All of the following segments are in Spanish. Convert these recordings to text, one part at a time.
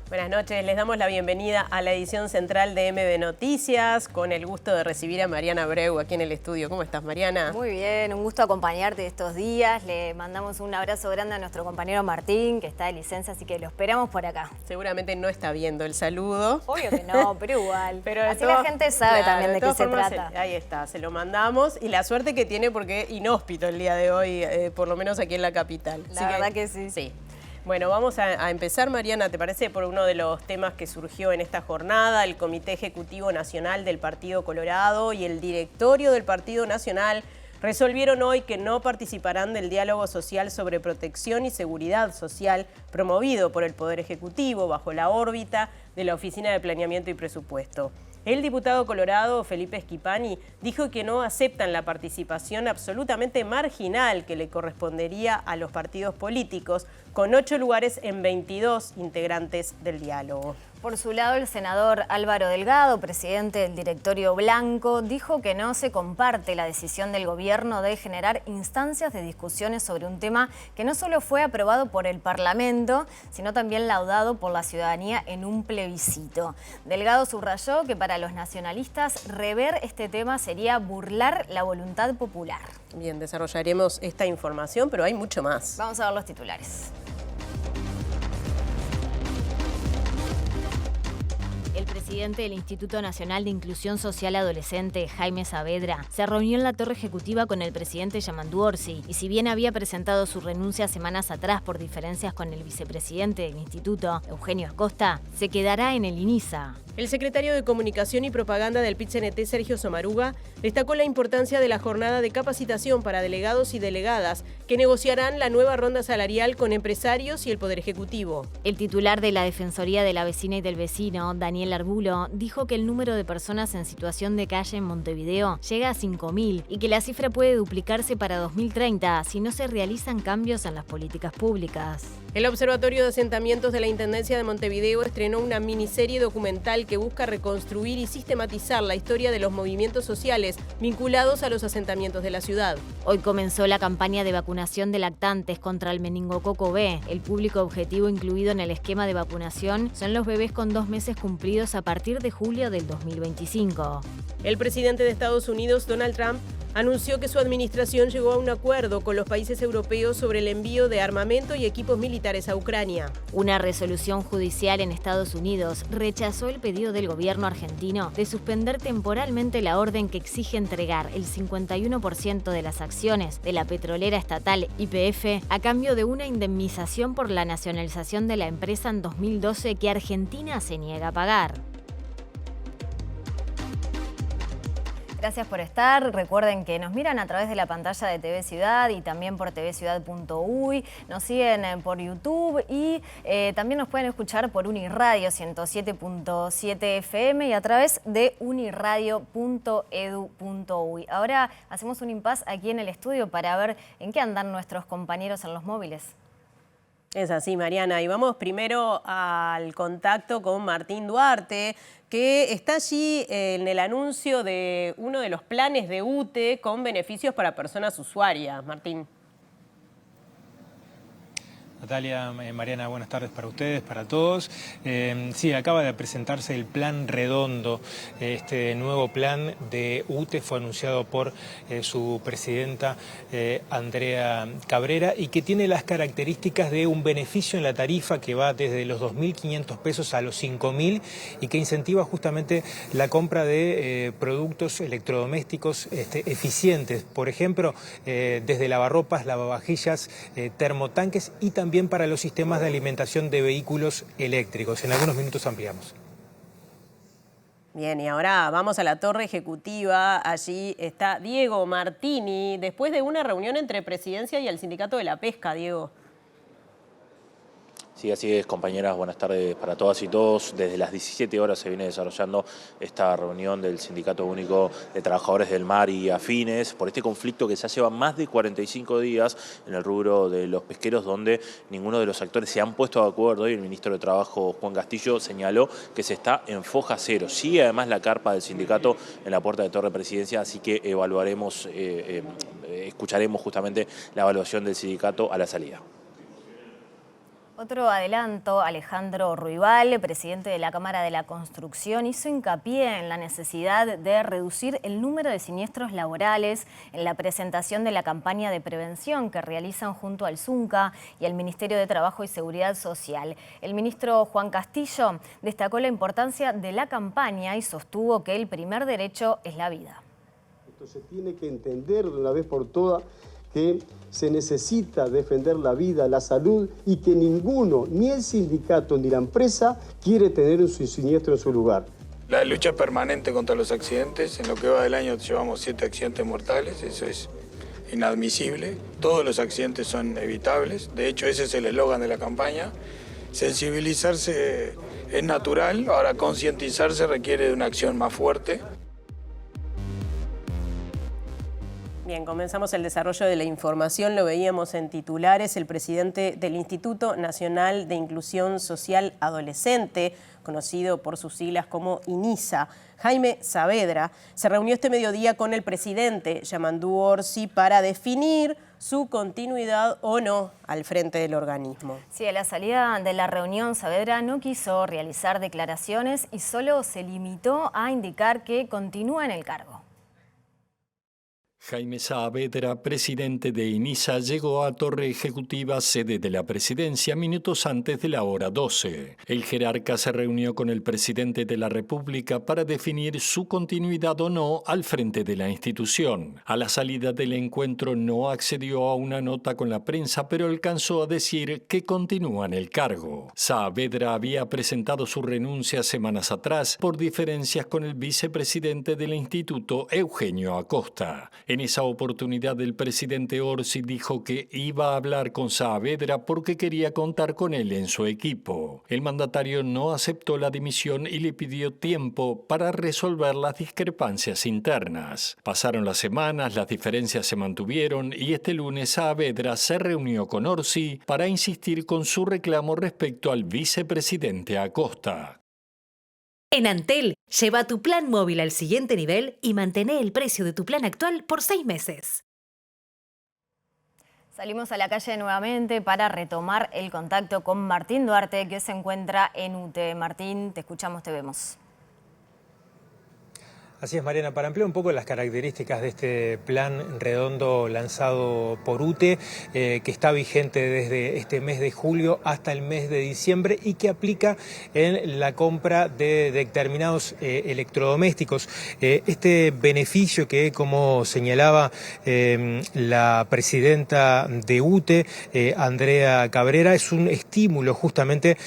Buenas noches, les damos la bienvenida a la edición central de MB Noticias, con el gusto de recibir a Mariana Abreu aquí en el estudio. ¿Cómo estás, Mariana? Muy bien, un gusto acompañarte estos días. Le mandamos un abrazo grande a nuestro compañero Martín, que está de licencia, así que lo esperamos por acá. Seguramente no está viendo el saludo. Obvio que no, pero igual. Pero así la gente sabe también de qué se formas, trata. Ahí está, se lo mandamos y la suerte que tiene porque es inhóspito el día de hoy, por lo menos aquí en la capital. La verdad que sí. Sí. Bueno, vamos a empezar, Mariana, ¿te parece? Por uno de los temas que surgió en esta jornada. El Comité Ejecutivo Nacional del Partido Colorado y el Directorio del Partido Nacional resolvieron hoy que no participarán del diálogo social sobre protección y seguridad social promovido por el Poder Ejecutivo bajo la órbita de la Oficina de Planeamiento y Presupuesto. El diputado colorado Felipe Schipani dijo que no aceptan la participación absolutamente marginal que le correspondería a los partidos políticos, con 8 lugares en 22 integrantes del diálogo. Por su lado, el senador Álvaro Delgado, presidente del directorio blanco, dijo que no se comparte la decisión del gobierno de generar instancias de discusiones sobre un tema que no solo fue aprobado por el Parlamento, sino también laudado por la ciudadanía en un plebiscito. Delgado subrayó que para los nacionalistas rever este tema sería burlar la voluntad popular. Bien, desarrollaremos esta información, pero hay mucho más. Vamos a ver los titulares. El presidente del Instituto Nacional de Inclusión Social Adolescente, Jaime Saavedra, se reunió en la torre ejecutiva con el presidente Yamandu Orsi y si bien había presentado su renuncia semanas atrás por diferencias con el vicepresidente del instituto, Eugenio Acosta, se quedará en el INISA. El secretario de Comunicación y Propaganda del PIT-CNT, Sergio Somaruga, destacó la importancia de la jornada de capacitación para delegados y delegadas que negociarán la nueva ronda salarial con empresarios y el Poder Ejecutivo. El titular de la Defensoría de la Vecina y del Vecino, Daniel Arbulo, dijo que el número de personas en situación de calle en Montevideo llega a 5.000 y que la cifra puede duplicarse para 2030 si no se realizan cambios en las políticas públicas. El Observatorio de Asentamientos de la Intendencia de Montevideo estrenó una miniserie documental que busca reconstruir y sistematizar la historia de los movimientos sociales vinculados a los asentamientos de la ciudad. Hoy comenzó la campaña de vacunación de lactantes contra el meningococo B. El público objetivo incluido en el esquema de vacunación son los bebés con 2 meses cumplidos a partir de julio del 2025. El presidente de Estados Unidos, Donald Trump, anunció que su administración llegó a un acuerdo con los países europeos sobre el envío de armamento y equipos militares a Ucrania. Una resolución judicial en Estados Unidos rechazó el pedido del gobierno argentino de suspender temporalmente la orden que exige entregar el 51% de las acciones de la petrolera estatal YPF a cambio de una indemnización por la nacionalización de la empresa en 2012 que Argentina se niega a pagar. Gracias por estar. Recuerden que nos miran a través de la pantalla de TV Ciudad y también por tvciudad.uy. Nos siguen por YouTube y también nos pueden escuchar por Uniradio 107.7 FM y a través de uniradio.edu.uy. Ahora hacemos un impasse aquí en el estudio para ver en qué andan nuestros compañeros en los móviles. Es así, Mariana. Y vamos primero al contacto con Martín Duarte, que está allí en el anuncio de uno de los planes de UTE con beneficios para personas usuarias. Martín. Natalia, Mariana, buenas tardes para ustedes, para todos. Sí, acaba de presentarse el plan redondo. Este nuevo plan de UTE fue anunciado por su presidenta Andrea Cabrera y que tiene las características de un beneficio en la tarifa que va desde los 2.500 pesos a los 5.000 y que incentiva justamente la compra de productos electrodomésticos eficientes. Por ejemplo, desde lavarropas, lavavajillas, termotanques y también para los sistemas de alimentación de vehículos eléctricos. En algunos minutos ampliamos. Bien, y ahora vamos a la torre ejecutiva. Allí está Diego Martini, después de una reunión entre Presidencia y el Sindicato de la Pesca, Diego. Sí, así es, compañeras. Buenas tardes para todas y todos. Desde las 17 horas se viene desarrollando esta reunión del Sindicato Único de Trabajadores del Mar y afines por este conflicto que ya lleva más de 45 días en el rubro de los pesqueros, donde ninguno de los actores se han puesto de acuerdo y el ministro de Trabajo, Juan Castillo, señaló que se está en foja cero. Sigue además la carpa del sindicato en la puerta de Torre Presidencia, así que evaluaremos, escucharemos justamente la evaluación del sindicato a la salida. Otro adelanto, Alejandro Ruibal, presidente de la Cámara de la Construcción, hizo hincapié en la necesidad de reducir el número de siniestros laborales en la presentación de la campaña de prevención que realizan junto al ZUNCA y al Ministerio de Trabajo y Seguridad Social. El ministro Juan Castillo destacó la importancia de la campaña y sostuvo que el primer derecho es la vida. Esto se tiene que entender de una vez por todas que se necesita defender la vida, la salud y que ninguno, ni el sindicato ni la empresa, quiere tener un siniestro en su lugar. La lucha permanente contra los accidentes, en lo que va del año llevamos 7 accidentes mortales, eso es inadmisible. Todos los accidentes son evitables, de hecho ese es el eslogan de la campaña. Sensibilizarse es natural, ahora concientizarse requiere de una acción más fuerte. Bien, comenzamos el desarrollo de la información, lo veíamos en titulares. El presidente del Instituto Nacional de Inclusión Social Adolescente, conocido por sus siglas como INISA, Jaime Saavedra, se reunió este mediodía con el presidente Yamandú Orsi para definir su continuidad o no al frente del organismo. Sí, a la salida de la reunión, Saavedra no quiso realizar declaraciones y solo se limitó a indicar que continúa en el cargo. Jaime Saavedra, presidente de INISA, llegó a Torre Ejecutiva, sede de la presidencia, minutos antes de la hora 12. El jerarca se reunió con el presidente de la República para definir su continuidad o no al frente de la institución. A la salida del encuentro no accedió a una nota con la prensa, pero alcanzó a decir que continúa en el cargo. Saavedra había presentado su renuncia semanas atrás por diferencias con el vicepresidente del instituto, Eugenio Acosta. En esa oportunidad el presidente Orsi dijo que iba a hablar con Saavedra porque quería contar con él en su equipo. El mandatario no aceptó la dimisión y le pidió tiempo para resolver las discrepancias internas. Pasaron las semanas, las diferencias se mantuvieron y este lunes Saavedra se reunió con Orsi para insistir con su reclamo respecto al vicepresidente Acosta. En Antel, lleva tu plan móvil al siguiente nivel y mantén el precio de tu plan actual por 6 meses. Salimos a la calle nuevamente para retomar el contacto con Martín Duarte, que se encuentra en UTE. Martín, te escuchamos, te vemos. Así es, Mariana, para ampliar un poco las características de este plan redondo lanzado por UTE, que está vigente desde este mes de julio hasta el mes de diciembre y que aplica en la compra de determinados electrodomésticos. Este beneficio que, como señalaba la presidenta de UTE, Andrea Cabrera, es un estímulo justamente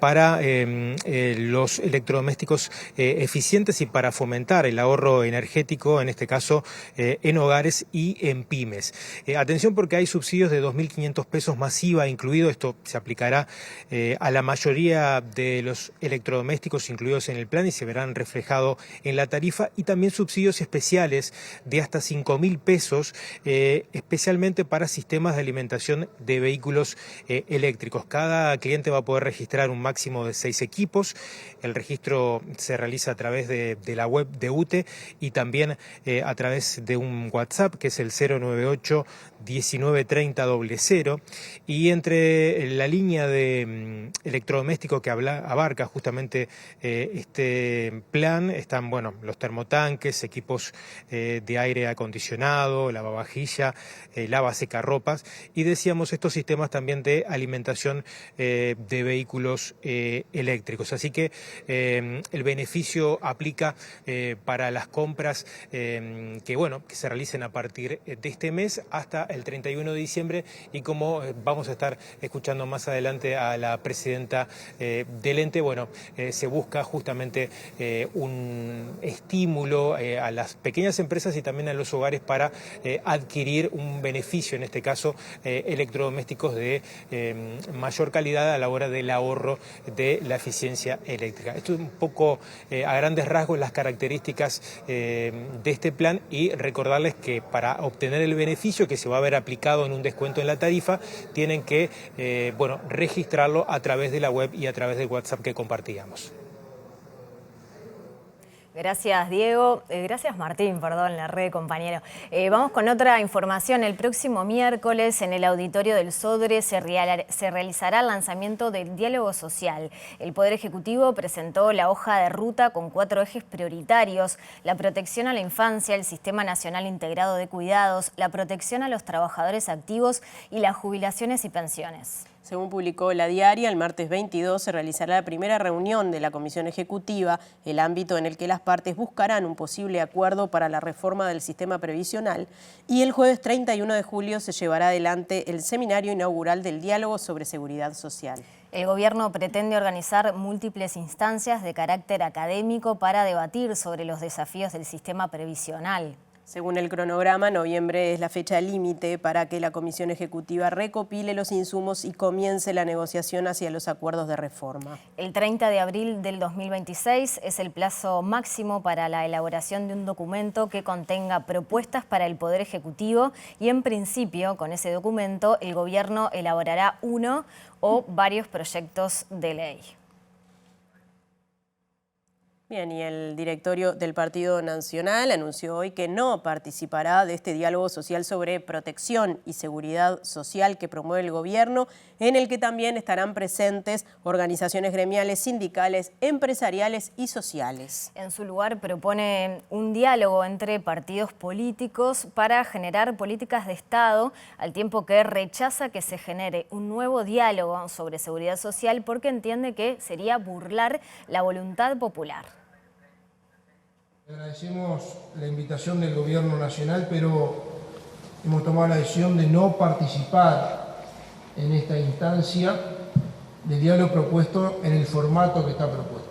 para los electrodomésticos eficientes y para fomentar el ahorro energético, en este caso en hogares y en pymes. Atención porque hay subsidios de 2.500 pesos masiva incluido, esto se aplicará a la mayoría de los electrodomésticos incluidos en el plan y se verán reflejado en la tarifa, y también subsidios especiales de hasta 5.000 pesos, especialmente para sistemas de alimentación de vehículos eléctricos. Cada cliente va a poder registrar un máximo de 6 equipos. El registro se realiza a través de la web de UTE y también a través de un WhatsApp que es el 098 1930 y entre la línea de electrodoméstico que abarca justamente este plan están los termotanques, equipos de aire acondicionado, lavavajilla, lava secarropas y decíamos estos sistemas también de alimentación de vehículos eléctricos. Así que el beneficio aplica para las compras que se realicen a partir de este mes hasta el 31 de diciembre y como vamos a estar escuchando más adelante a la presidenta del ente, se busca justamente un estímulo a las pequeñas empresas y también a los hogares para adquirir un beneficio, en este caso electrodomésticos de mayor calidad a la hora del ahorro de la eficiencia eléctrica. Esto es un poco a grandes rasgos las características de este plan y recordarles que para obtener el beneficio que se va a ver aplicado en un descuento en la tarifa tienen que registrarlo a través de la web y a través del WhatsApp que compartíamos. Gracias, Diego. Gracias, Martín, perdón, la red, compañero. Vamos con otra información. El próximo miércoles en el auditorio del Sodre se realizará el lanzamiento del diálogo social. El Poder Ejecutivo presentó la hoja de ruta con 4 ejes prioritarios: la protección a la infancia, el Sistema Nacional Integrado de Cuidados, la protección a los trabajadores activos y las jubilaciones y pensiones. Según publicó La Diaria, el martes 22 se realizará la primera reunión de la Comisión Ejecutiva, el ámbito en el que las partes buscarán un posible acuerdo para la reforma del sistema previsional, y el jueves 31 de julio se llevará adelante el seminario inaugural del diálogo sobre seguridad social. El gobierno pretende organizar múltiples instancias de carácter académico para debatir sobre los desafíos del sistema previsional. Según el cronograma, noviembre es la fecha límite para que la Comisión Ejecutiva recopile los insumos y comience la negociación hacia los acuerdos de reforma. El 30 de abril del 2026 es el plazo máximo para la elaboración de un documento que contenga propuestas para el Poder Ejecutivo y, en principio, con ese documento, el gobierno elaborará uno o varios proyectos de ley. Bien, y el directorio del Partido Nacional anunció hoy que no participará de este diálogo social sobre protección y seguridad social que promueve el gobierno, en el que también estarán presentes organizaciones gremiales, sindicales, empresariales y sociales. En su lugar propone un diálogo entre partidos políticos para generar políticas de Estado, al tiempo que rechaza que se genere un nuevo diálogo sobre seguridad social porque entiende que sería burlar la voluntad popular. Agradecemos la invitación del Gobierno Nacional, pero hemos tomado la decisión de no participar en esta instancia de diálogo propuesto en el formato que está propuesto.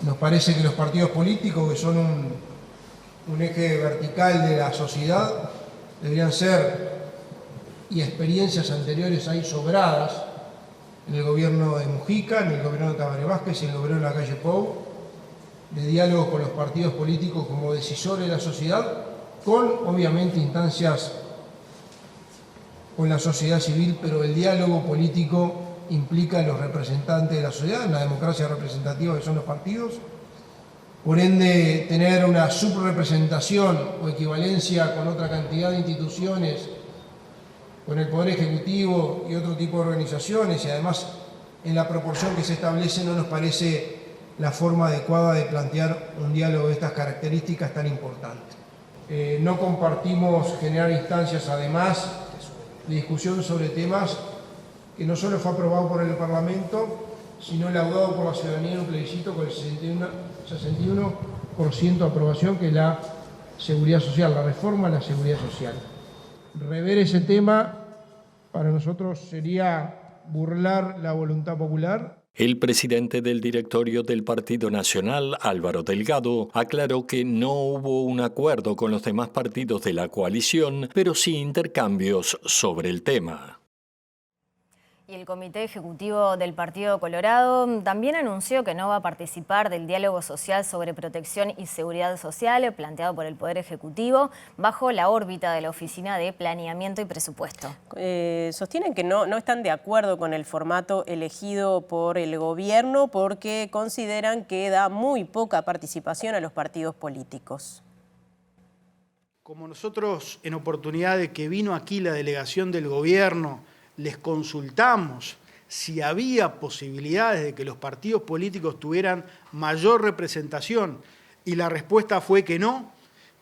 Nos parece que los partidos políticos, que son un eje vertical de la sociedad, deberían ser, y experiencias anteriores hay sobradas, en el gobierno de Mujica, en el gobierno de Tabaré Vázquez y en el gobierno de Lacalle Pou, de diálogo con los partidos políticos como decisores de la sociedad, con obviamente instancias con la sociedad civil, pero el diálogo político implica a los representantes de la sociedad, en la democracia representativa que son los partidos. Por ende, tener una subrepresentación o equivalencia con otra cantidad de instituciones, con el Poder Ejecutivo y otro tipo de organizaciones, y además en la proporción que se establece, no nos parece la forma adecuada de plantear un diálogo de estas características tan importantes. No compartimos generar instancias, además, de discusión sobre temas que no solo fue aprobado por el Parlamento, sino laudado por la ciudadanía en un plebiscito con el 61% de aprobación, que es la seguridad social, la reforma a la seguridad social. Rever ese tema para nosotros sería burlar la voluntad popular. El presidente del directorio del Partido Nacional, Álvaro Delgado, aclaró que no hubo un acuerdo con los demás partidos de la coalición, pero sí intercambios sobre el tema. Y el Comité Ejecutivo del Partido Colorado también anunció que no va a participar del diálogo social sobre protección y seguridad social planteado por el Poder Ejecutivo bajo la órbita de la Oficina de Planeamiento y Presupuesto. Sostienen que no están de acuerdo con el formato elegido por el gobierno porque consideran que da muy poca participación a los partidos políticos. Como nosotros, en oportunidad de que vino aquí la delegación del gobierno, les consultamos si había posibilidades de que los partidos políticos tuvieran mayor representación y la respuesta fue que no,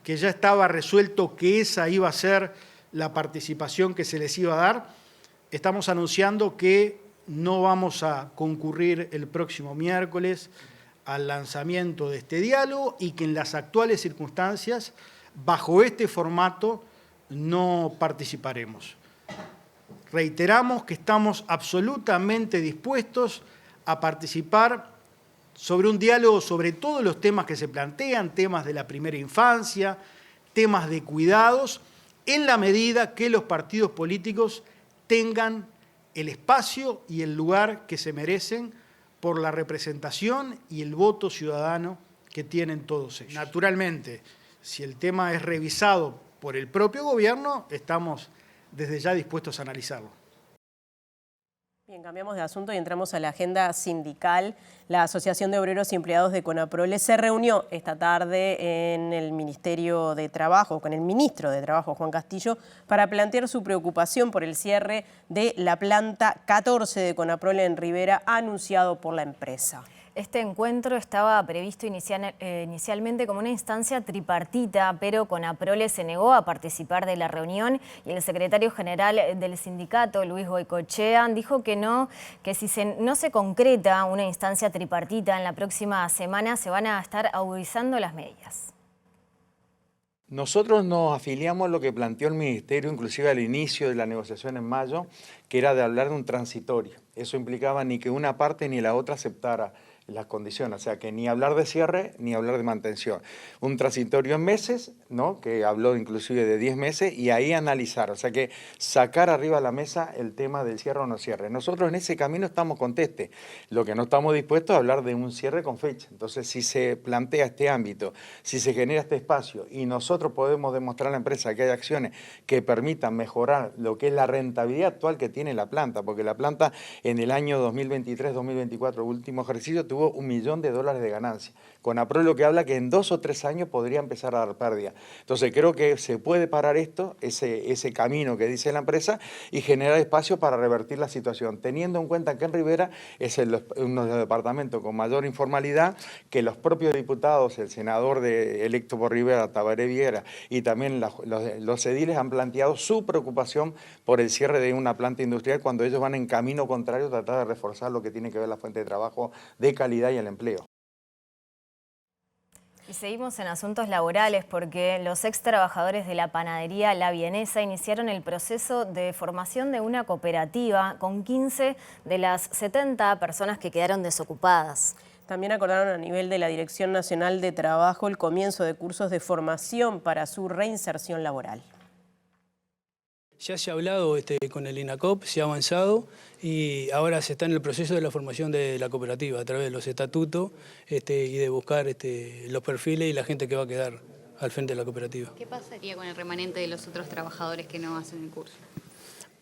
que ya estaba resuelto que esa iba a ser la participación que se les iba a dar. Estamos anunciando que no vamos a concurrir el próximo miércoles al lanzamiento de este diálogo y que en las actuales circunstancias, bajo este formato, no participaremos. Reiteramos que estamos absolutamente dispuestos a participar sobre un diálogo sobre todos los temas que se plantean, temas de la primera infancia, temas de cuidados, en la medida que los partidos políticos tengan el espacio y el lugar que se merecen por la representación y el voto ciudadano que tienen todos ellos. Naturalmente, si el tema es revisado por el propio gobierno, estamos desde ya dispuestos a analizarlo. Bien, cambiamos de asunto y entramos a la agenda sindical. La Asociación de Obreros y Empleados de Conaprole se reunió esta tarde en el Ministerio de Trabajo, con el ministro de Trabajo, Juan Castillo, para plantear su preocupación por el cierre de la planta 14 de Conaprole en Rivera, anunciado por la empresa. Este encuentro estaba previsto inicialmente como una instancia tripartita, pero Conaprole se negó a participar de la reunión y el secretario general del sindicato, Luis Goicoechea, dijo que si no se concreta una instancia tripartita en la próxima semana se van a estar agudizando las medidas. Nosotros nos afiliamos a lo que planteó el Ministerio, inclusive al inicio de la negociación en mayo, que era de hablar de un transitorio. Eso implicaba ni que una parte ni la otra aceptara las condiciones, o sea que ni hablar de cierre ni hablar de mantención. Un transitorio en meses, ¿no? Que habló inclusive de 10 meses y ahí analizar, o sea que sacar arriba de la mesa el tema del cierre o no cierre. Nosotros en ese camino estamos contestes, lo que no estamos dispuestos a hablar de un cierre con fecha. Entonces si se plantea este ámbito, si se genera este espacio y nosotros podemos demostrar a la empresa que hay acciones que permitan mejorar lo que es la rentabilidad actual que tiene la planta, porque la planta en el año 2023-2024, último ejercicio, tuvo $1 millón de ganancia. Conaprole lo que habla que en 2 o 3 años podría empezar a dar pérdida. Entonces creo que se puede parar esto, ese camino que dice la empresa, y generar espacio para revertir la situación, teniendo en cuenta que en Rivera es uno de los departamentos con mayor informalidad, que los propios diputados, el senador electo por Rivera, Tabaré Viera, y también los ediles han planteado su preocupación por el cierre de una planta industrial cuando ellos van en camino contrario a tratar de reforzar lo que tiene que ver la fuente de trabajo de calidad y el empleo. Y seguimos en asuntos laborales porque los ex trabajadores de la panadería La Vienesa iniciaron el proceso de formación de una cooperativa con 15 de las 70 personas que quedaron desocupadas. También acordaron a nivel de la Dirección Nacional de Trabajo el comienzo de cursos de formación para su reinserción laboral. Ya se ha hablado con el INACOP, se ha avanzado y ahora se está en el proceso de la formación de la cooperativa a través de los estatutos y de buscar los perfiles y la gente que va a quedar al frente de la cooperativa. ¿Qué pasaría con el remanente de los otros trabajadores que no hacen el curso?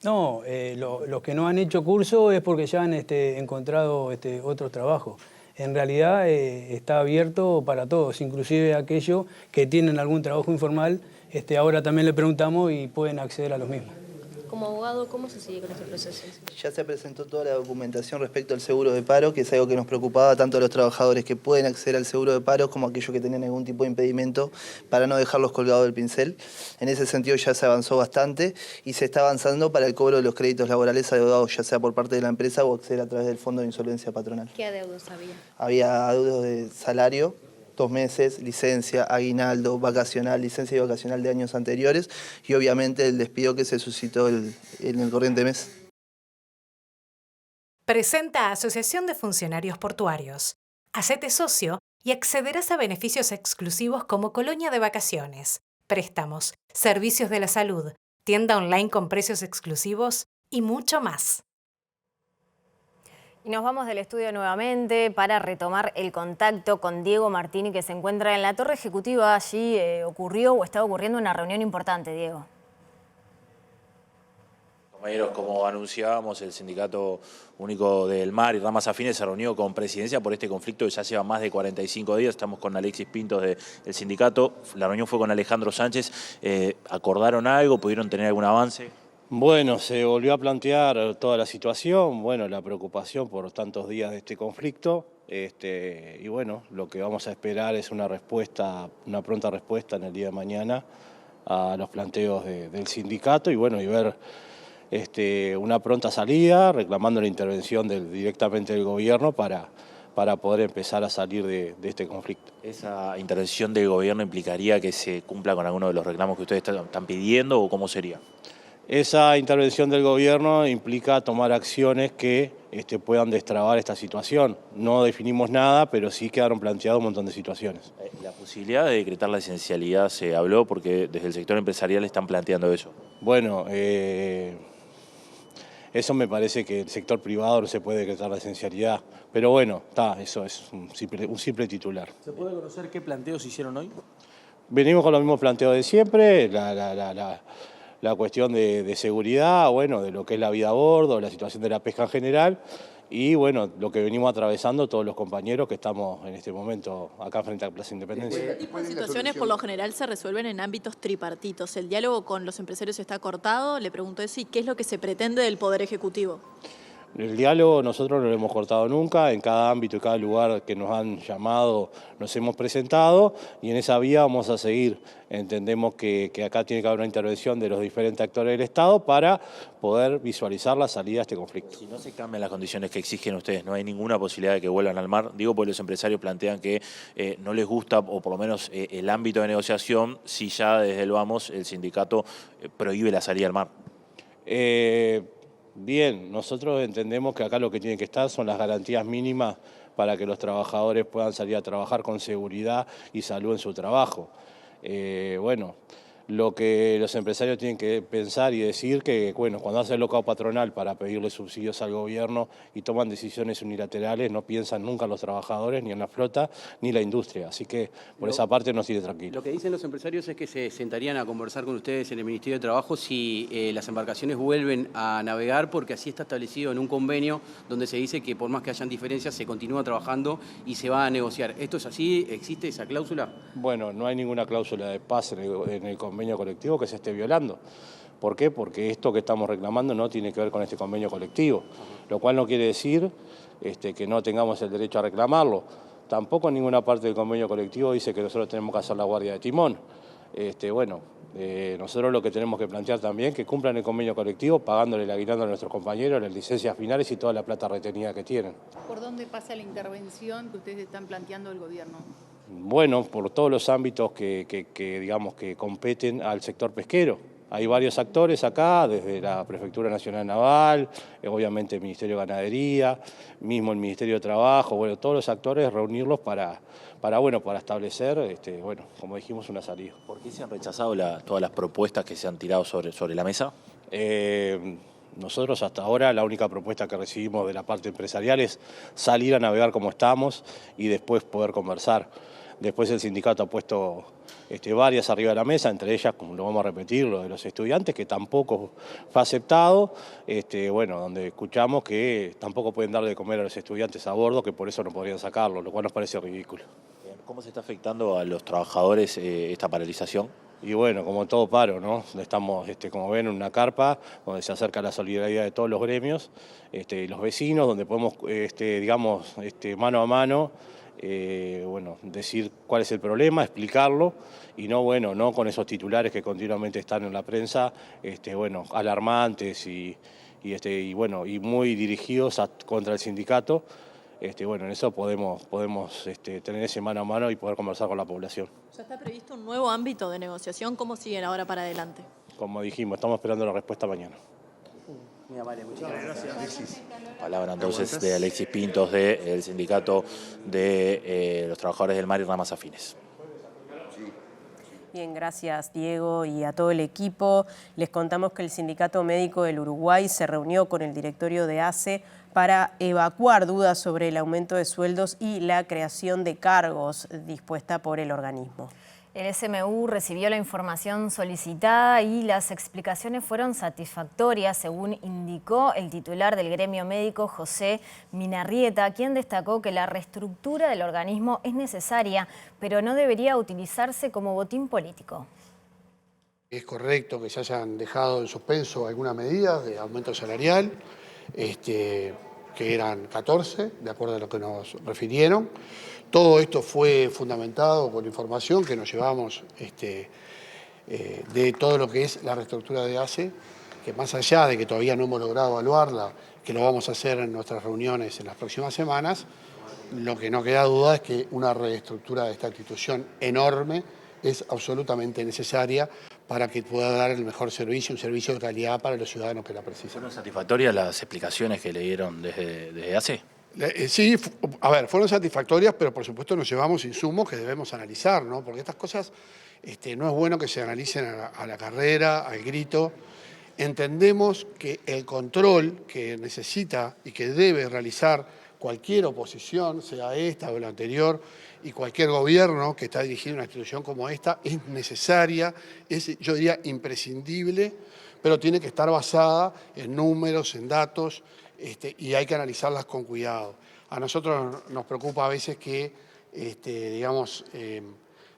No, los que no han hecho curso es porque ya han encontrado otro trabajo. En realidad está abierto para todos, inclusive aquellos que tienen algún trabajo informal. Ahora también le preguntamos y pueden acceder a los mismos. Como abogado, ¿cómo se sigue con este proceso? Ya se presentó toda la documentación respecto al seguro de paro, que es algo que nos preocupaba tanto a los trabajadores que pueden acceder al seguro de paro como a aquellos que tenían algún tipo de impedimento para no dejarlos colgados del pincel. En ese sentido ya se avanzó bastante y se está avanzando para el cobro de los créditos laborales adeudados, ya sea por parte de la empresa o acceder a través del Fondo de Insolvencia Patronal. ¿Qué adeudos había? Había adeudos de salario, 2 meses, licencia, aguinaldo, vacacional, licencia y vacacional de años anteriores y obviamente el despido que se suscitó en el corriente mes. Presenta Asociación de Funcionarios Portuarios. Hacete socio y accederás a beneficios exclusivos como colonia de vacaciones, préstamos, servicios de la salud, tienda online con precios exclusivos y mucho más. Y nos vamos del estudio nuevamente para retomar el contacto con Diego Martini, que se encuentra en la torre ejecutiva. Allí ocurrió o estaba ocurriendo una reunión importante, Diego. Compañeros, como anunciábamos, el Sindicato Único del Mar y Ramas Afines se reunió con Presidencia por este conflicto que ya lleva más de 45 días. Estamos con Alexis Pintos del sindicato. La reunión fue con Alejandro Sánchez. ¿Acordaron algo? ¿Pudieron tener algún avance? Bueno, se volvió a plantear toda la situación, bueno, la preocupación por tantos días de este conflicto, y bueno, lo que vamos a esperar es una pronta respuesta en el día de mañana a los planteos del sindicato y bueno, y ver una pronta salida, reclamando la intervención directamente del gobierno para poder empezar a salir de este conflicto. ¿Esa intervención del gobierno implicaría que se cumpla con alguno de los reclamos que ustedes están pidiendo o cómo sería? Esa intervención del gobierno implica tomar acciones que puedan destrabar esta situación. No definimos nada, pero sí quedaron planteados un montón de situaciones. La posibilidad de decretar la esencialidad se habló porque desde el sector empresarial están planteando eso. Bueno, eso me parece que el sector privado no se puede decretar la esencialidad. Pero bueno, eso es un simple titular. ¿Se puede conocer qué planteos hicieron hoy? Venimos con los mismos planteos de siempre, la cuestión de seguridad, bueno, de lo que es la vida a bordo, la situación de la pesca en general y bueno, lo que venimos atravesando todos los compañeros que estamos en este momento acá frente a Plaza Independencia. Este tipo de situaciones por lo general se resuelven en ámbitos tripartitos. ¿El diálogo con los empresarios está cortado? Le pregunto eso, ¿y qué es lo que se pretende del Poder Ejecutivo? El diálogo nosotros no lo hemos cortado nunca, en cada ámbito y cada lugar que nos han llamado nos hemos presentado y en esa vía vamos a seguir. Entendemos que acá tiene que haber una intervención de los diferentes actores del Estado para poder visualizar la salida a este conflicto. Si no se cambian las condiciones que exigen ustedes, no hay ninguna posibilidad de que vuelvan al mar. Digo, porque los empresarios plantean que no les gusta, o por lo menos el ámbito de negociación, si ya desde el vamos el sindicato prohíbe la salida al mar. Bien, nosotros entendemos que acá lo que tiene que estar son las garantías mínimas para que los trabajadores puedan salir a trabajar con seguridad y salud en su trabajo. Bueno, lo que los empresarios tienen que pensar y decir que, bueno, cuando hacen locao patronal para pedirle subsidios al gobierno y toman decisiones unilaterales, no piensan nunca en los trabajadores, ni en la flota, ni la industria. Así que por esa parte nos tiene tranquilo. Lo que dicen los empresarios es que se sentarían a conversar con ustedes en el Ministerio de Trabajo si las embarcaciones vuelven a navegar, porque así está establecido en un convenio donde se dice que por más que hayan diferencias se continúa trabajando y se va a negociar. ¿Esto es así? ¿Existe esa cláusula? Bueno, no hay ninguna cláusula de paz en el convenio colectivo que se esté violando. ¿Por qué? Porque esto que estamos reclamando no tiene que ver con este convenio colectivo, lo cual no quiere decir que no tengamos el derecho a reclamarlo. Tampoco en ninguna parte del convenio colectivo dice que nosotros tenemos que hacer la guardia de timón. Nosotros lo que tenemos que plantear también es que cumplan el convenio colectivo pagándole el aguinaldo a nuestros compañeros, las licencias finales y toda la plata retenida que tienen. ¿Por dónde pasa la intervención que ustedes están planteando el gobierno? Bueno, por todos los ámbitos digamos que competen al sector pesquero. Hay varios actores acá, desde la Prefectura Nacional Naval, obviamente el Ministerio de Ganadería, mismo el Ministerio de Trabajo, bueno, todos los actores reunirlos para establecer, como dijimos, una salida. ¿Por qué se han rechazado todas las propuestas que se han tirado sobre la mesa? Nosotros hasta ahora la única propuesta que recibimos de la parte empresarial es salir a navegar como estamos y después poder conversar. Después el sindicato ha puesto varias arriba de la mesa, entre ellas, como lo vamos a repetir, lo de los estudiantes, que tampoco fue aceptado, donde escuchamos que tampoco pueden darle de comer a los estudiantes a bordo, que por eso no podrían sacarlo, lo cual nos parece ridículo. ¿Cómo se está afectando a los trabajadores esta paralización? Y bueno, como todo paro, ¿no? Estamos, como ven, en una carpa donde se acerca la solidaridad de todos los gremios, los vecinos, donde podemos, mano a mano, decir cuál es el problema, explicarlo y no con esos titulares que continuamente están en la prensa, alarmantes y muy dirigidos contra el sindicato. En eso podemos tener ese mano a mano y poder conversar con la población. ¿Ya está previsto un nuevo ámbito de negociación? ¿Cómo siguen ahora para adelante? Como dijimos, estamos esperando la respuesta mañana. Muy amable, muchas gracias, Alexis. Palabra entonces de Alexis Pintos del sindicato de los trabajadores del mar y ramas afines. Bien, gracias Diego y a todo el equipo. Les contamos que el Sindicato Médico del Uruguay se reunió con el directorio de ACE para evacuar dudas sobre el aumento de sueldos y la creación de cargos dispuesta por el organismo. El SMU recibió la información solicitada y las explicaciones fueron satisfactorias, según indicó el titular del gremio médico, José Minarrieta, quien destacó que la reestructura del organismo es necesaria, pero no debería utilizarse como botín político. Es correcto que se hayan dejado en suspenso algunas medidas de aumento salarial, que eran 14, de acuerdo a lo que nos refirieron. Todo esto fue fundamentado por la información que nos llevamos de todo lo que es la reestructura de ACE, que más allá de que todavía no hemos logrado evaluarla, que lo vamos a hacer en nuestras reuniones en las próximas semanas, lo que no queda duda es que una reestructura de esta institución enorme es absolutamente necesaria para que pueda dar el mejor servicio, un servicio de calidad para los ciudadanos que la precisan. ¿Fueron satisfactorias las explicaciones que le dieron desde ACE? Sí, fueron satisfactorias, pero por supuesto nos llevamos insumos que debemos analizar, ¿no? Porque estas cosas no es bueno que se analicen a la carrera, al grito. Entendemos que el control que necesita y que debe realizar cualquier oposición, sea esta o la anterior, y cualquier gobierno que está dirigiendo una institución como esta, es necesaria, es, yo diría, imprescindible, pero tiene que estar basada en números, en datos, y hay que analizarlas con cuidado. A nosotros nos preocupa a veces que, digamos,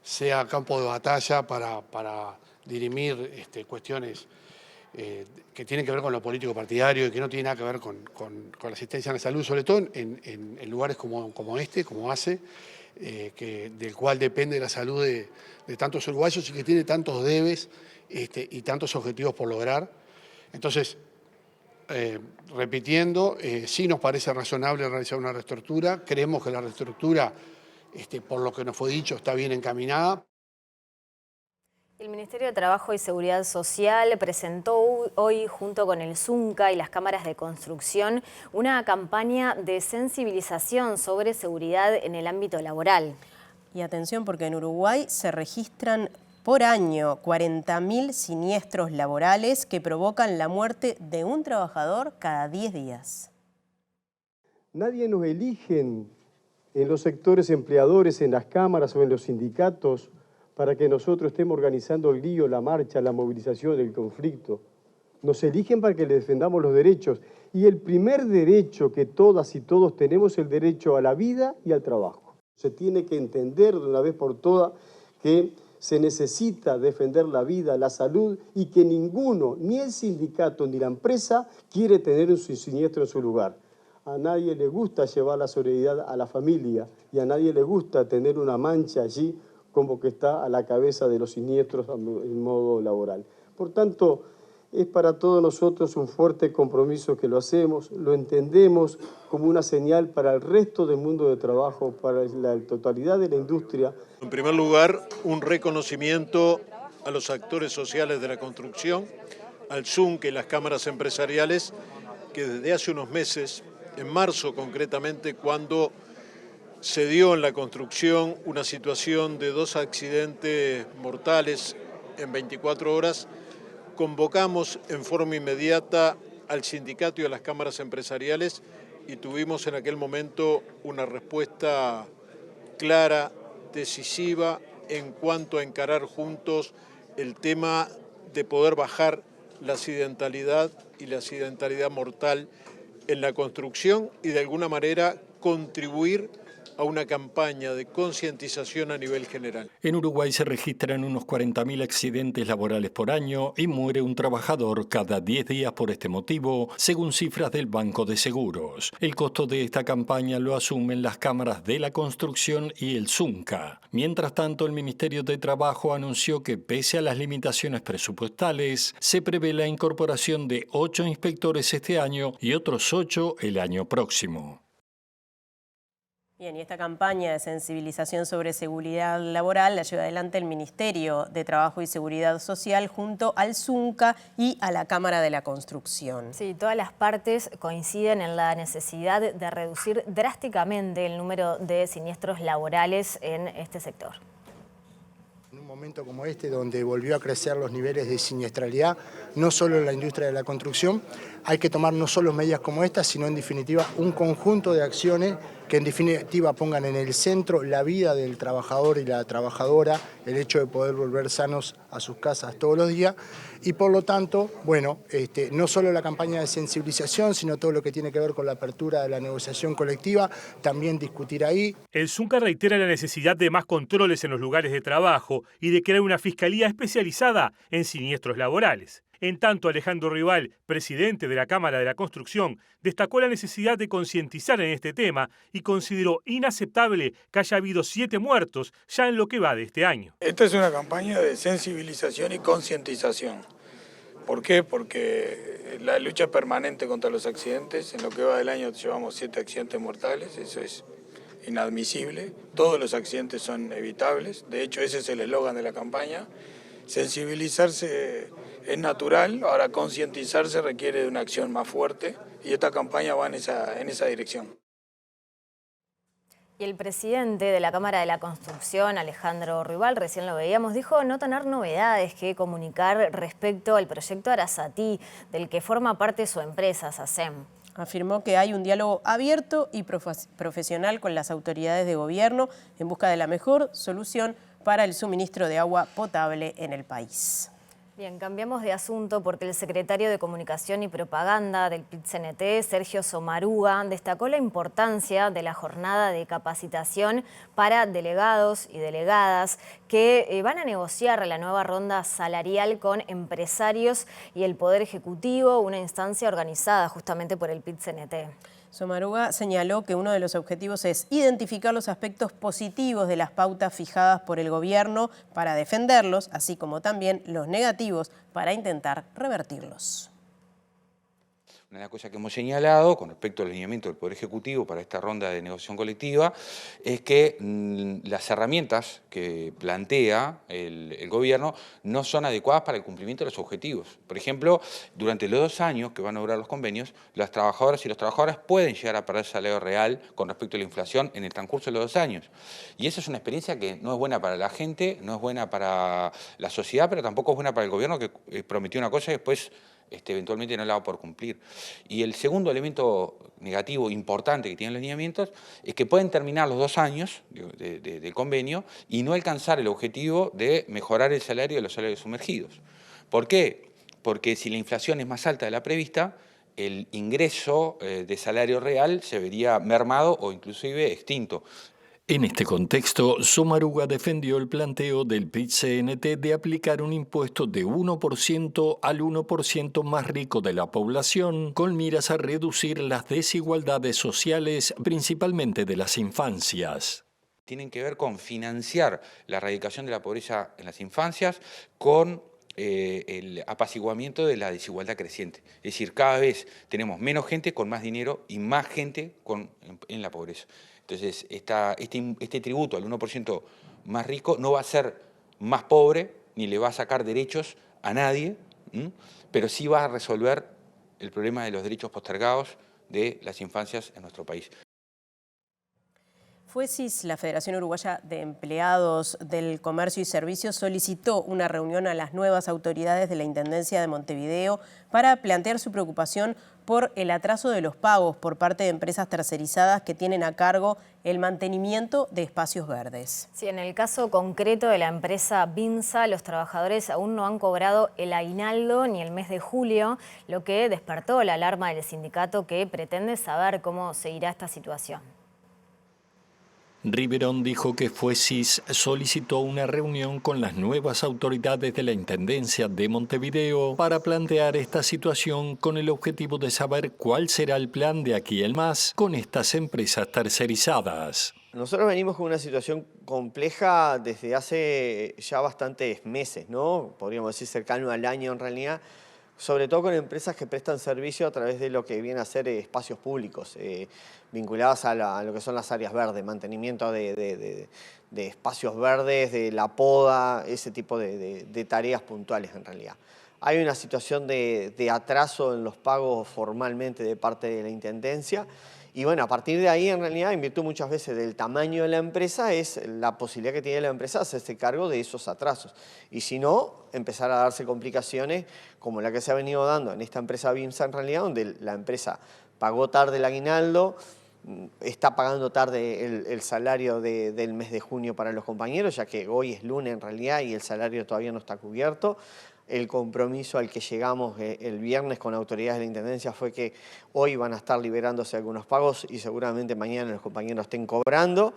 sea campo de batalla para dirimir cuestiones que tienen que ver con lo político partidario y que no tienen nada que ver con la asistencia a la salud, sobre todo en lugares como este, como ACE, del cual depende la salud de tantos uruguayos y que tiene tantos debes y tantos objetivos por lograr. Entonces, repitiendo, sí nos parece razonable realizar una reestructura, creemos que la reestructura, por lo que nos fue dicho, está bien encaminada. El Ministerio de Trabajo y Seguridad Social presentó hoy, junto con el Zunca y las cámaras de construcción, una campaña de sensibilización sobre seguridad en el ámbito laboral. Y atención, porque en Uruguay se registran por año 40.000 siniestros laborales que provocan la muerte de un trabajador cada 10 días. Nadie nos elige en los sectores empleadores, en las cámaras o en los sindicatos, para que nosotros estemos organizando el lío, la marcha, la movilización, el conflicto. Nos eligen para que les defendamos los derechos. Y el primer derecho que todas y todos tenemos es el derecho a la vida y al trabajo. Se tiene que entender de una vez por todas que se necesita defender la vida, la salud y que ninguno, ni el sindicato ni la empresa, quiere tener un siniestro en su lugar. A nadie le gusta llevar la solidaridad a la familia y a nadie le gusta tener una mancha allí como que está a la cabeza de los siniestros en modo laboral. Por tanto, es para todos nosotros un fuerte compromiso que lo hacemos, lo entendemos como una señal para el resto del mundo de trabajo, para la totalidad de la industria. En primer lugar, un reconocimiento a los actores sociales de la construcción, al Zunca y las cámaras empresariales, que desde hace unos meses, en marzo concretamente, cuando se dio en la construcción una situación de 2 accidentes mortales en 24 horas, convocamos en forma inmediata al sindicato y a las cámaras empresariales y tuvimos en aquel momento una respuesta clara, decisiva, en cuanto a encarar juntos el tema de poder bajar la accidentalidad y la accidentalidad mortal en la construcción y de alguna manera contribuir a una campaña de concientización a nivel general. En Uruguay se registran unos 40.000 accidentes laborales por año y muere un trabajador cada 10 días por este motivo, según cifras del Banco de Seguros. El costo de esta campaña lo asumen las cámaras de la construcción y el Zunca. Mientras tanto, el Ministerio de Trabajo anunció que, pese a las limitaciones presupuestales, se prevé la incorporación de 8 inspectores este año y otros 8 el año próximo. Bien, y esta campaña de sensibilización sobre seguridad laboral la lleva adelante el Ministerio de Trabajo y Seguridad Social junto al Zunca y a la Cámara de la Construcción. Sí, todas las partes coinciden en la necesidad de reducir drásticamente el número de siniestros laborales en este sector. En un momento como este, donde volvió a crecer los niveles de siniestralidad, no solo en la industria de la construcción, hay que tomar no solo medidas como estas, sino en definitiva un conjunto de acciones que en definitiva pongan en el centro la vida del trabajador y la trabajadora, el hecho de poder volver sanos a sus casas todos los días y por lo tanto, bueno, no solo la campaña de sensibilización, sino todo lo que tiene que ver con la apertura de la negociación colectiva, también discutir ahí. El Zunca reitera la necesidad de más controles en los lugares de trabajo y de crear una fiscalía especializada en siniestros laborales. En tanto, Alejandro Rival, presidente de la Cámara de la Construcción, destacó la necesidad de concientizar en este tema y consideró inaceptable que haya habido 7 muertos ya en lo que va de este año. Esta es una campaña de sensibilización y concientización. ¿Por qué? Porque la lucha permanente contra los accidentes, en lo que va del año llevamos 7 accidentes mortales, eso es inadmisible. Todos los accidentes son evitables, de hecho ese es el eslogan de la campaña. Sensibilizarse es natural, ahora concientizarse requiere de una acción más fuerte y esta campaña va en esa dirección. Y el presidente de la Cámara de la Construcción, Alejandro Rival, recién lo veíamos, dijo no tener novedades que comunicar respecto al proyecto Arasatí, del que forma parte su empresa, SACEM. Afirmó que hay un diálogo abierto y profesional con las autoridades de gobierno en busca de la mejor solución para el suministro de agua potable en el país. Bien, cambiamos de asunto porque el secretario de Comunicación y Propaganda del PIT-CNT, Sergio Sommaruga, destacó la importancia de la jornada de capacitación para delegados y delegadas que van a negociar la nueva ronda salarial con empresarios y el Poder Ejecutivo, una instancia organizada justamente por el PIT-CNT. Sommaruga señaló que uno de los objetivos es identificar los aspectos positivos de las pautas fijadas por el gobierno para defenderlos, así como también los negativos para intentar revertirlos. Una de las cosas que hemos señalado con respecto al alineamiento del Poder Ejecutivo para esta ronda de negociación colectiva es que las herramientas que plantea el gobierno no son adecuadas para el cumplimiento de los objetivos. Por ejemplo, durante los 2 años que van a durar los convenios, las trabajadoras y los trabajadores pueden llegar a perder salario real con respecto a la inflación en el transcurso de los 2 años. Y esa es una experiencia que no es buena para la gente, no es buena para la sociedad, pero tampoco es buena para el gobierno que prometió una cosa y después eventualmente no la va por cumplir. Y el segundo elemento negativo importante que tienen los lineamientos es que pueden terminar los 2 años del convenio y no alcanzar el objetivo de mejorar el salario de los salarios sumergidos. ¿Por qué? Porque si la inflación es más alta de la prevista, el ingreso de salario real se vería mermado o inclusive extinto. En este contexto, Sommaruga defendió el planteo del PIT-CNT de aplicar un impuesto de 1% al 1% más rico de la población, con miras a reducir las desigualdades sociales, principalmente de las infancias. Tienen que ver con financiar la erradicación de la pobreza en las infancias con el apaciguamiento de la desigualdad creciente. Es decir, cada vez tenemos menos gente con más dinero y más gente en la pobreza. Entonces, este tributo al 1% más rico no va a ser más pobre ni le va a sacar derechos a nadie, pero sí va a resolver el problema de los derechos postergados de las infancias en nuestro país. FUESIS, la Federación Uruguaya de Empleados del Comercio y Servicios, solicitó una reunión a las nuevas autoridades de la Intendencia de Montevideo para plantear su preocupación por el atraso de los pagos por parte de empresas tercerizadas que tienen a cargo el mantenimiento de espacios verdes. Sí, en el caso concreto de la empresa Vinsa, los trabajadores aún no han cobrado el aguinaldo ni el mes de julio, lo que despertó la alarma del sindicato que pretende saber cómo seguirá esta situación. Riverón dijo que FUESIS solicitó una reunión con las nuevas autoridades de la Intendencia de Montevideo para plantear esta situación con el objetivo de saber cuál será el plan de aquí en más con estas empresas tercerizadas. Nosotros venimos con una situación compleja desde hace ya bastantes meses, ¿no? Podríamos decir cercano al año en realidad, sobre todo con empresas que prestan servicio a través de lo que viene a ser espacios públicos, vinculadas a lo que son las áreas verdes, mantenimiento de espacios verdes, de la poda, ese tipo de tareas puntuales en realidad. Hay una situación de atraso en los pagos formalmente de parte de la Intendencia. Y bueno, a partir de ahí, en realidad, en virtud muchas veces del tamaño de la empresa, es la posibilidad que tiene la empresa de hacerse cargo de esos atrasos. Y si no, empezar a darse complicaciones como la que se ha venido dando en esta empresa Vinsa, en realidad, donde la empresa pagó tarde el aguinaldo, está pagando tarde el salario del mes de junio para los compañeros, ya que hoy es lunes en realidad y el salario todavía no está cubierto. El compromiso al que llegamos el viernes con autoridades de la Intendencia fue que hoy van a estar liberándose algunos pagos y seguramente mañana los compañeros estén cobrando.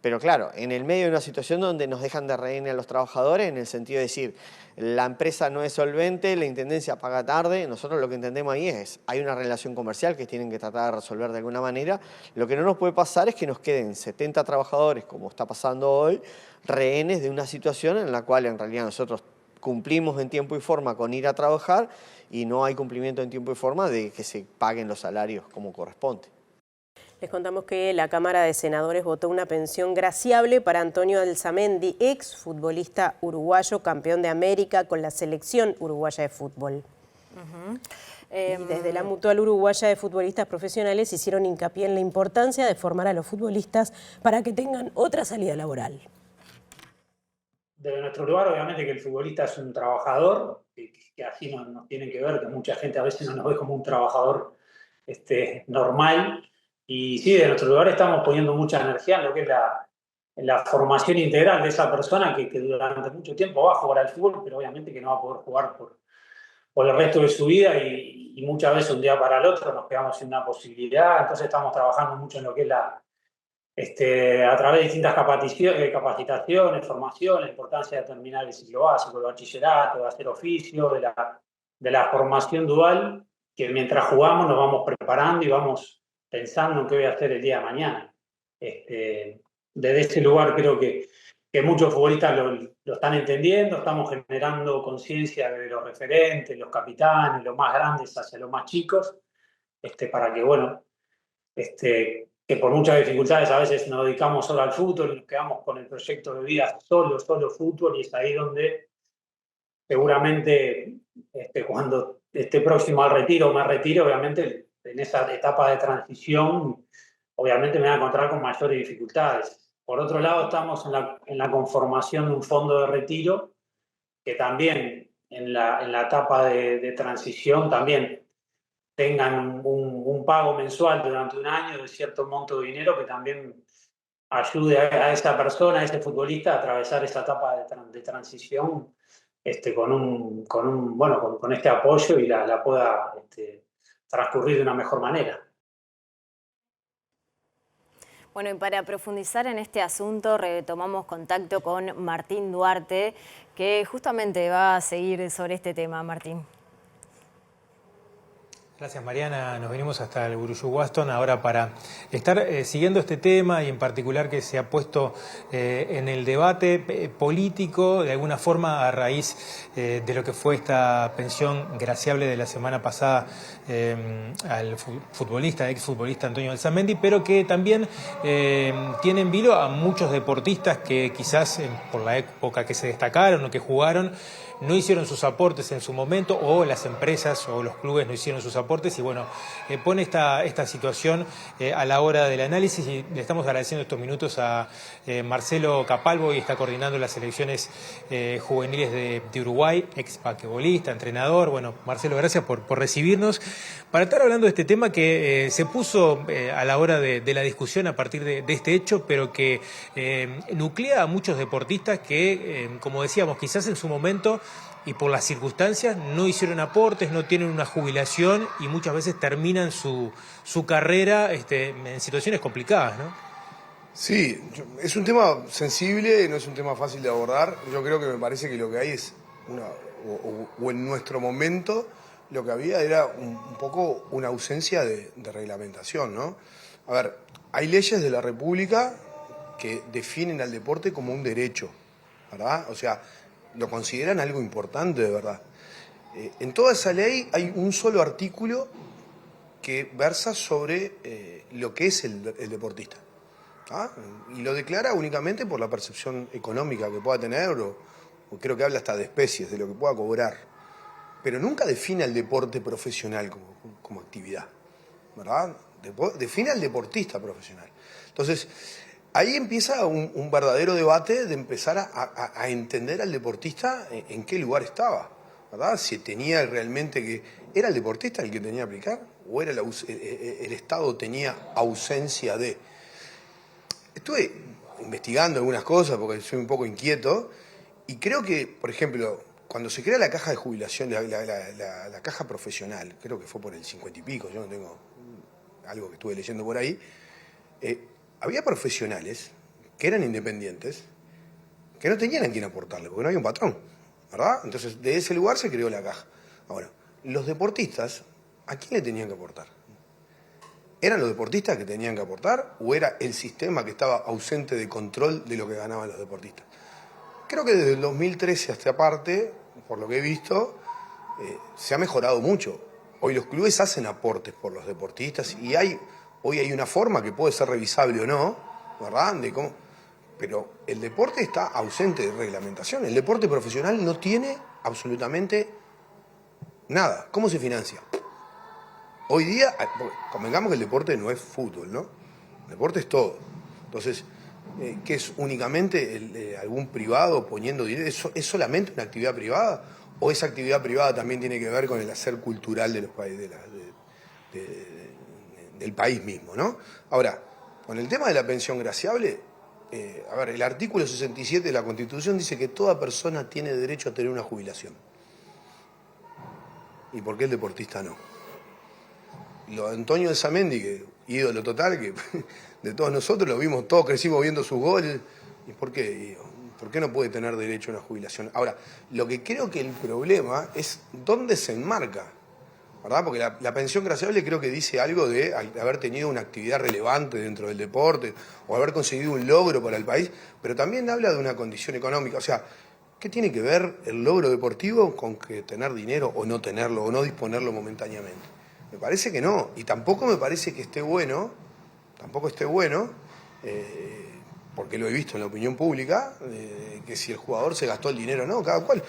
Pero claro, en el medio de una situación donde nos dejan de rehenes a los trabajadores, en el sentido de decir, la empresa no es solvente, la Intendencia paga tarde, nosotros lo que entendemos ahí es, hay una relación comercial que tienen que tratar de resolver de alguna manera. Lo que no nos puede pasar es que nos queden 70 trabajadores, como está pasando hoy, rehenes de una situación en la cual en realidad nosotros cumplimos en tiempo y forma con ir a trabajar y no hay cumplimiento en tiempo y forma de que se paguen los salarios como corresponde. Les contamos que la Cámara de Senadores votó una pensión graciable para Antonio Alzamendi, ex futbolista uruguayo, campeón de América con la selección uruguaya de fútbol. Y desde la Mutual Uruguaya de Futbolistas Profesionales hicieron hincapié en la importancia de formar a los futbolistas para que tengan otra salida laboral. Desde nuestro lugar, obviamente que el futbolista es un trabajador, que así nos tienen que ver, que mucha gente a veces no nos ve como un trabajador normal. Y sí, de nuestro lugar estamos poniendo mucha energía en lo que es la formación integral de esa persona que durante mucho tiempo va a jugar al fútbol, pero obviamente que no va a poder jugar por el resto de su vida y muchas veces un día para el otro nos quedamos sin una posibilidad. Entonces estamos trabajando mucho en lo que es a través de distintas capacitaciones, formación, la importancia de terminar el ciclo básico, el bachillerato, de hacer oficio, de la formación dual, que mientras jugamos nos vamos preparando y vamos pensando en qué voy a hacer el día de mañana. Desde ese lugar creo que muchos futbolistas lo están entendiendo, estamos generando conciencia de los referentes, los capitanes, los más grandes hacia los más chicos, para que, bueno, que por muchas dificultades a veces nos dedicamos solo al fútbol y nos quedamos con el proyecto de vida solo fútbol, y es ahí donde seguramente cuando esté próximo al retiro o me retiro, obviamente en esa etapa de transición, obviamente me voy a encontrar con mayores dificultades. Por otro lado, estamos en la conformación de un fondo de retiro que también en la etapa de transición también tengan un pago mensual durante un año de cierto monto de dinero que también ayude a esa persona, a ese futbolista, a atravesar esa etapa de transición con este apoyo y la pueda transcurrir de una mejor manera. Bueno, y para profundizar en este asunto retomamos contacto con Martín Duarte, que justamente va a seguir sobre este tema. Martín. Gracias, Mariana. Nos venimos hasta el Bururu Waston ahora para estar siguiendo este tema y en particular que se ha puesto en el debate político de alguna forma a raíz de lo que fue esta pensión graciable de la semana pasada al exfutbolista Antonio Alzamendi, pero que también tiene en vilo a muchos deportistas que quizás por la época que se destacaron o que jugaron no hicieron sus aportes en su momento, o las empresas o los clubes no hicieron sus aportes, y bueno, pone esta situación a la hora del análisis, y le estamos agradeciendo estos minutos a Marcelo Capalvo, y está coordinando las selecciones juveniles de Uruguay, ex basquetbolista, entrenador. Bueno, Marcelo, gracias por recibirnos, para estar hablando de este tema que se puso a la hora de la discusión a partir de este hecho, pero que nuclea a muchos deportistas que, como decíamos, quizás en su momento y por las circunstancias no hicieron aportes, no tienen una jubilación y muchas veces terminan su carrera en situaciones complicadas, ¿no? Sí, es un tema sensible, no es un tema fácil de abordar. Yo creo que me parece que lo que hay es o en nuestro momento lo que había era un poco una ausencia de reglamentación, ¿no? A ver, hay leyes de la República que definen al deporte como un derecho, ¿verdad? O sea, lo consideran algo importante de verdad. En toda esa ley hay un solo artículo que versa sobre lo que es el deportista, ¿ah? Y lo declara únicamente por la percepción económica que pueda tener, o creo que habla hasta de especies, de lo que pueda cobrar, pero nunca define al deporte profesional como actividad, ¿verdad? Define al deportista profesional. Entonces, ahí empieza un verdadero debate de empezar a entender al deportista en qué lugar estaba, ¿verdad? Si tenía realmente que... ¿Era el deportista el que tenía que aplicar? ¿O era el Estado tenía ausencia de...? Estuve investigando algunas cosas porque soy un poco inquieto y creo que, por ejemplo, cuando se crea la caja de jubilación, la caja profesional, creo que fue por el 50 y pico, yo no tengo algo que estuve leyendo por ahí, había profesionales que eran independientes, que no tenían a quién aportarle, porque no había un patrón, ¿verdad? Entonces, de ese lugar se creó la caja. Ahora, los deportistas, ¿a quién le tenían que aportar? ¿Eran los deportistas que tenían que aportar o era el sistema que estaba ausente de control de lo que ganaban los deportistas? Creo que desde el 2013 hasta aparte, por lo que he visto, se ha mejorado mucho. Hoy los clubes hacen aportes por los deportistas y hoy hay una forma que puede ser revisable o no, ¿verdad? Pero el deporte está ausente de reglamentación. El deporte profesional no tiene absolutamente nada. ¿Cómo se financia? Hoy día, convengamos que el deporte no es fútbol, ¿no? El deporte es todo. Entonces, ¿qué es únicamente algún privado poniendo dinero? ¿Es solamente una actividad privada? ¿O esa actividad privada también tiene que ver con el hacer cultural de los países, del país mismo, ¿no? Ahora, con el tema de la pensión graciable, a ver, el artículo 67 de la Constitución dice que toda persona tiene derecho a tener una jubilación. ¿Y por qué el deportista no? Lo de Antonio de Samendi, que ídolo total, que de todos nosotros lo vimos, todos crecimos viendo sus goles. ¿Y por qué? ¿Por qué no puede tener derecho a una jubilación? Ahora, lo que creo que el problema es dónde se enmarca, ¿verdad? Porque la pensión graciable creo que dice algo de haber tenido una actividad relevante dentro del deporte o haber conseguido un logro para el país, pero también habla de una condición económica. O sea, ¿qué tiene que ver el logro deportivo con que tener dinero o no tenerlo o no disponerlo momentáneamente? Me parece que no, y tampoco me parece que esté bueno, porque lo he visto en la opinión pública, que si el jugador se gastó el dinero o no, cada cual.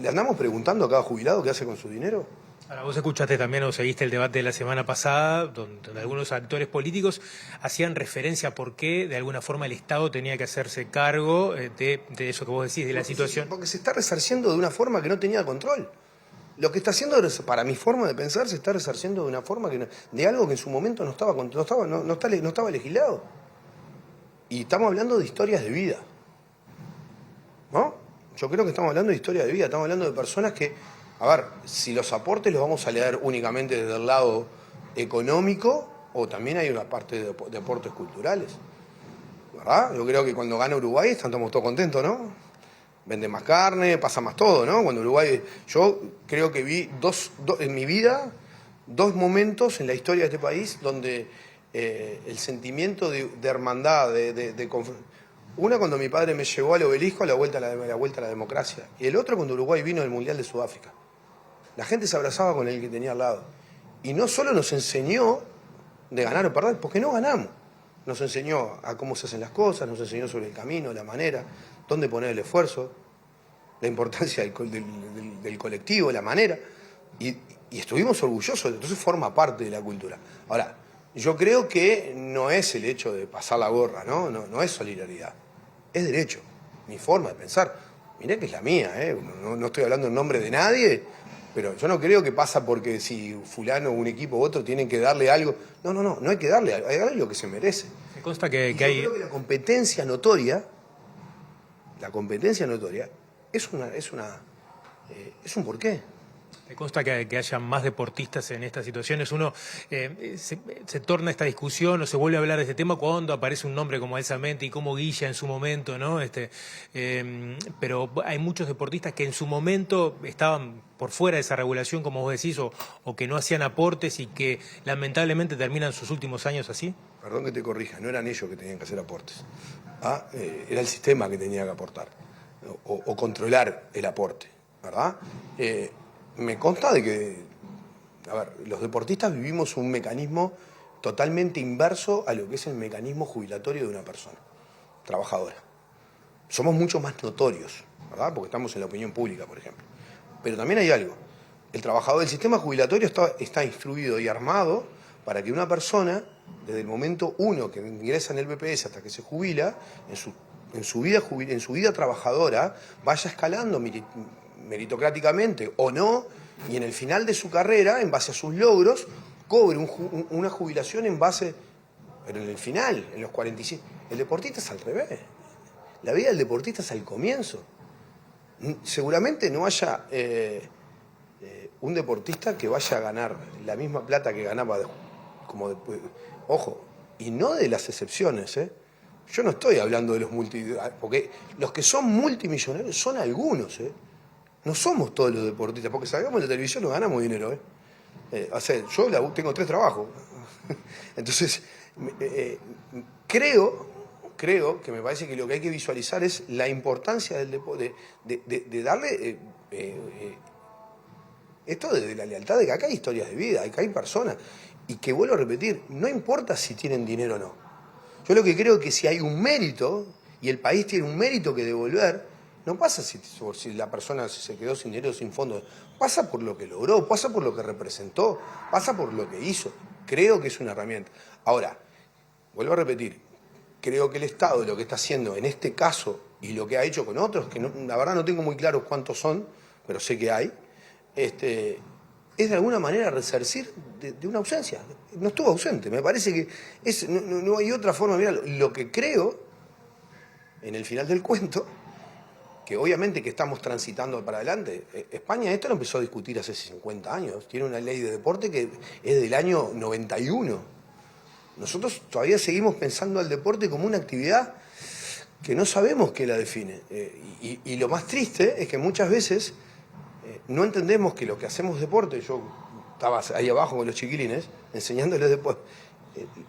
¿Le andamos preguntando a cada jubilado qué hace con su dinero? Ahora, vos escuchaste también o seguiste el debate de la semana pasada, donde algunos actores políticos hacían referencia a por qué, de alguna forma, el Estado tenía que hacerse cargo de eso que vos decís, de la situación. Porque se está resarciendo de una forma que no tenía control. Lo que está haciendo, para mi forma de pensar, se está resarciendo de una forma de algo que en su momento no estaba legislado. Y estamos hablando de historias de vida, ¿no? Yo creo que estamos hablando de historias de vida, estamos hablando de personas que, a ver, si los aportes los vamos a leer únicamente desde el lado económico, o también hay una parte de aportes culturales, ¿verdad? Yo creo que cuando gana Uruguay estamos todos contentos, ¿no? Vende más carne, pasa más todo, ¿no? Cuando Uruguay, yo creo que vi en mi vida dos momentos en la historia de este país donde el sentimiento de hermandad, una cuando mi padre me llevó al obelisco a la vuelta a la democracia, y el otro cuando Uruguay vino al Mundial de Sudáfrica. La gente se abrazaba con el que tenía al lado. Y no solo nos enseñó de ganar o perder, porque no ganamos. Nos enseñó a cómo se hacen las cosas, nos enseñó sobre el camino, la manera, dónde poner el esfuerzo, la importancia del colectivo, la manera. Y estuvimos orgullosos, entonces forma parte de la cultura. Ahora, yo creo que no es el hecho de pasar la gorra, ¿no? No es solidaridad, es derecho, mi forma de pensar. Mirá que es la mía, no estoy hablando en nombre de nadie, pero yo no creo que pasa porque si fulano, un equipo u otro tienen que darle algo. No hay que darle, hay que darle lo que se merece. Me consta que yo creo que la competencia notoria es un porqué. Me consta que haya más deportistas en estas situaciones. Uno se torna esta discusión o se vuelve a hablar de este tema cuando aparece un nombre como Alzamendi y como Guilla en su momento, ¿no? Pero hay muchos deportistas que en su momento estaban por fuera de esa regulación, como vos decís, o que no hacían aportes y que lamentablemente terminan sus últimos años así. Perdón que te corrija, no eran ellos que tenían que hacer aportes. Era el sistema que tenía que aportar o controlar el aporte, ¿verdad? Me consta de que, los deportistas vivimos un mecanismo totalmente inverso a lo que es el mecanismo jubilatorio de una persona trabajadora. Somos mucho más notorios, ¿verdad? Porque estamos en la opinión pública, por ejemplo. Pero también hay algo. El trabajador del sistema jubilatorio está instruido y armado para que una persona, desde el momento uno que ingresa en el BPS hasta que se jubila, en su vida trabajadora, vaya escalando meritocráticamente o no, y en el final de su carrera, en base a sus logros, cobre una jubilación en base, pero en el final, en los 45. El deportista es al revés. La vida del deportista es al comienzo. Seguramente no haya un deportista que vaya a ganar la misma plata que ganaba ojo, y no de las excepciones, Yo no estoy hablando de los porque los que son multimillonarios son algunos, No somos todos los deportistas, porque salgamos en la televisión no ganamos dinero, yo tengo 3 trabajos. Entonces, creo que me parece que lo que hay que visualizar es la importancia del deporte, de darle esto de la lealtad, de que acá hay historias de vida, de que hay personas, y que vuelvo a repetir, no importa si tienen dinero o no. Yo lo que creo es que si hay un mérito, y el país tiene un mérito que devolver, no pasa si la persona se quedó sin dinero, sin fondos, pasa por lo que logró, pasa por lo que representó, pasa por lo que hizo. Creo que es una herramienta. Ahora, vuelvo a repetir, creo que el Estado lo que está haciendo en este caso y lo que ha hecho con otros, que la verdad no tengo muy claro cuántos son, pero sé que hay, es de alguna manera resarcir de una ausencia. No estuvo ausente, me parece que no hay otra forma de mirarlo. Lo que creo, en el final del cuento, que obviamente que estamos transitando para adelante. España esto lo empezó a discutir hace 50 años, tiene una ley de deporte que es del año 91. Nosotros todavía seguimos pensando al deporte como una actividad que no sabemos qué la define. Y lo más triste es que muchas veces no entendemos que lo que hacemos deporte, yo estaba ahí abajo con los chiquilines enseñándoles deporte,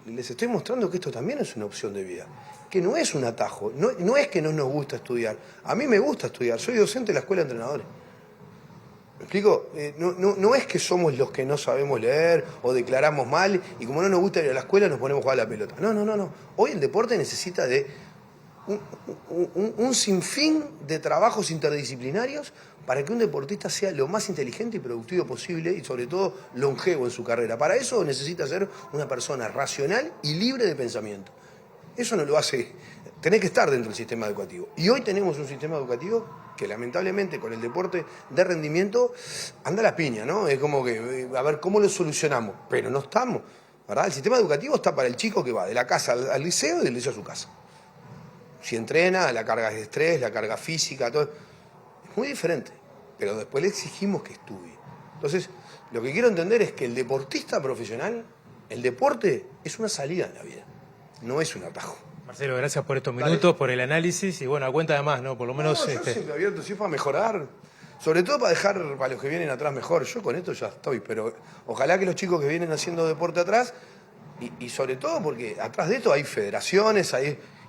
les estoy mostrando que esto también es una opción de vida, que no es un atajo, no es que no nos gusta estudiar. A mí me gusta estudiar, soy docente de la escuela de entrenadores. ¿Me explico? No es que somos los que no sabemos leer o declaramos mal y como no nos gusta ir a la escuela nos ponemos a jugar a la pelota. No. Hoy el deporte necesita de un sinfín de trabajos interdisciplinarios para que un deportista sea lo más inteligente y productivo posible y sobre todo longevo en su carrera. Para eso necesita ser una persona racional y libre de pensamiento. Eso no lo hace, tenés que estar dentro del sistema educativo. Y hoy tenemos un sistema educativo que lamentablemente con el deporte de rendimiento anda la piña, ¿no? Es como que, a ver, ¿cómo lo solucionamos? Pero no estamos, ¿verdad? El sistema educativo está para el chico que va de la casa al liceo y del liceo a su casa. Si entrena, la carga es de estrés, la carga física, todo. Es muy diferente, pero después le exigimos que estudie. Entonces, lo que quiero entender es que el deportista profesional, el deporte es una salida en la vida, no es un atajo. Marcelo, gracias por estos minutos, por el análisis y bueno, a cuenta de más, ¿no? Por lo menos... Yo siempre abierto, sí, para mejorar, sobre todo para dejar a los que vienen atrás mejor. Yo con esto ya estoy, pero ojalá que los chicos que vienen haciendo deporte atrás, y sobre todo porque atrás de esto hay federaciones,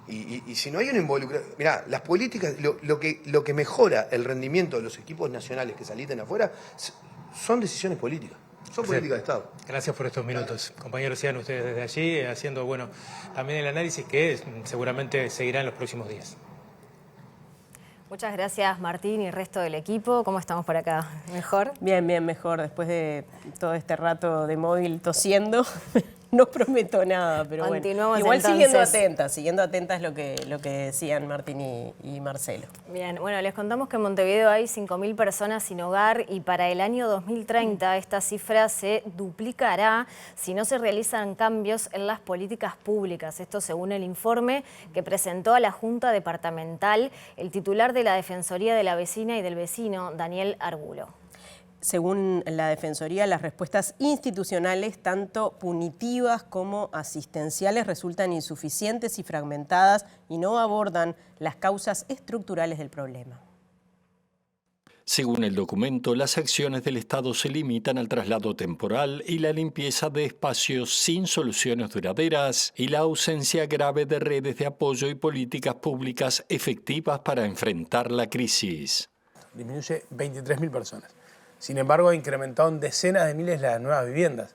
y si no hay un involucramiento... Mirá, las políticas, lo que mejora el rendimiento de los equipos nacionales que saliten afuera son decisiones políticas. Son políticas de Estado. Gracias por estos minutos. Compañeros, sigan ustedes desde allí haciendo, bueno, también el análisis que seguramente seguirá en los próximos días. Muchas gracias, Martín y resto del equipo. ¿Cómo estamos por acá? ¿Mejor? Bien, mejor. Después de todo este rato de móvil tosiendo, no prometo nada, pero continuamos, bueno. Igual entonces. siguiendo atentas lo que decían Martín y Marcelo. Bien, bueno, les contamos que en Montevideo hay 5.000 personas sin hogar y para el año 2030 esta cifra se duplicará si no se realizan cambios en las políticas públicas. Esto según el informe que presentó a la Junta Departamental el titular de la Defensoría de la Vecina y del Vecino, Daniel Arbulo. Según la Defensoría, las respuestas institucionales, tanto punitivas como asistenciales, resultan insuficientes y fragmentadas y no abordan las causas estructurales del problema. Según el documento, las acciones del Estado se limitan al traslado temporal y la limpieza de espacios sin soluciones duraderas y la ausencia grave de redes de apoyo y políticas públicas efectivas para enfrentar la crisis. Disminuye 23.000 personas. Sin embargo, ha incrementado en decenas de miles las nuevas viviendas.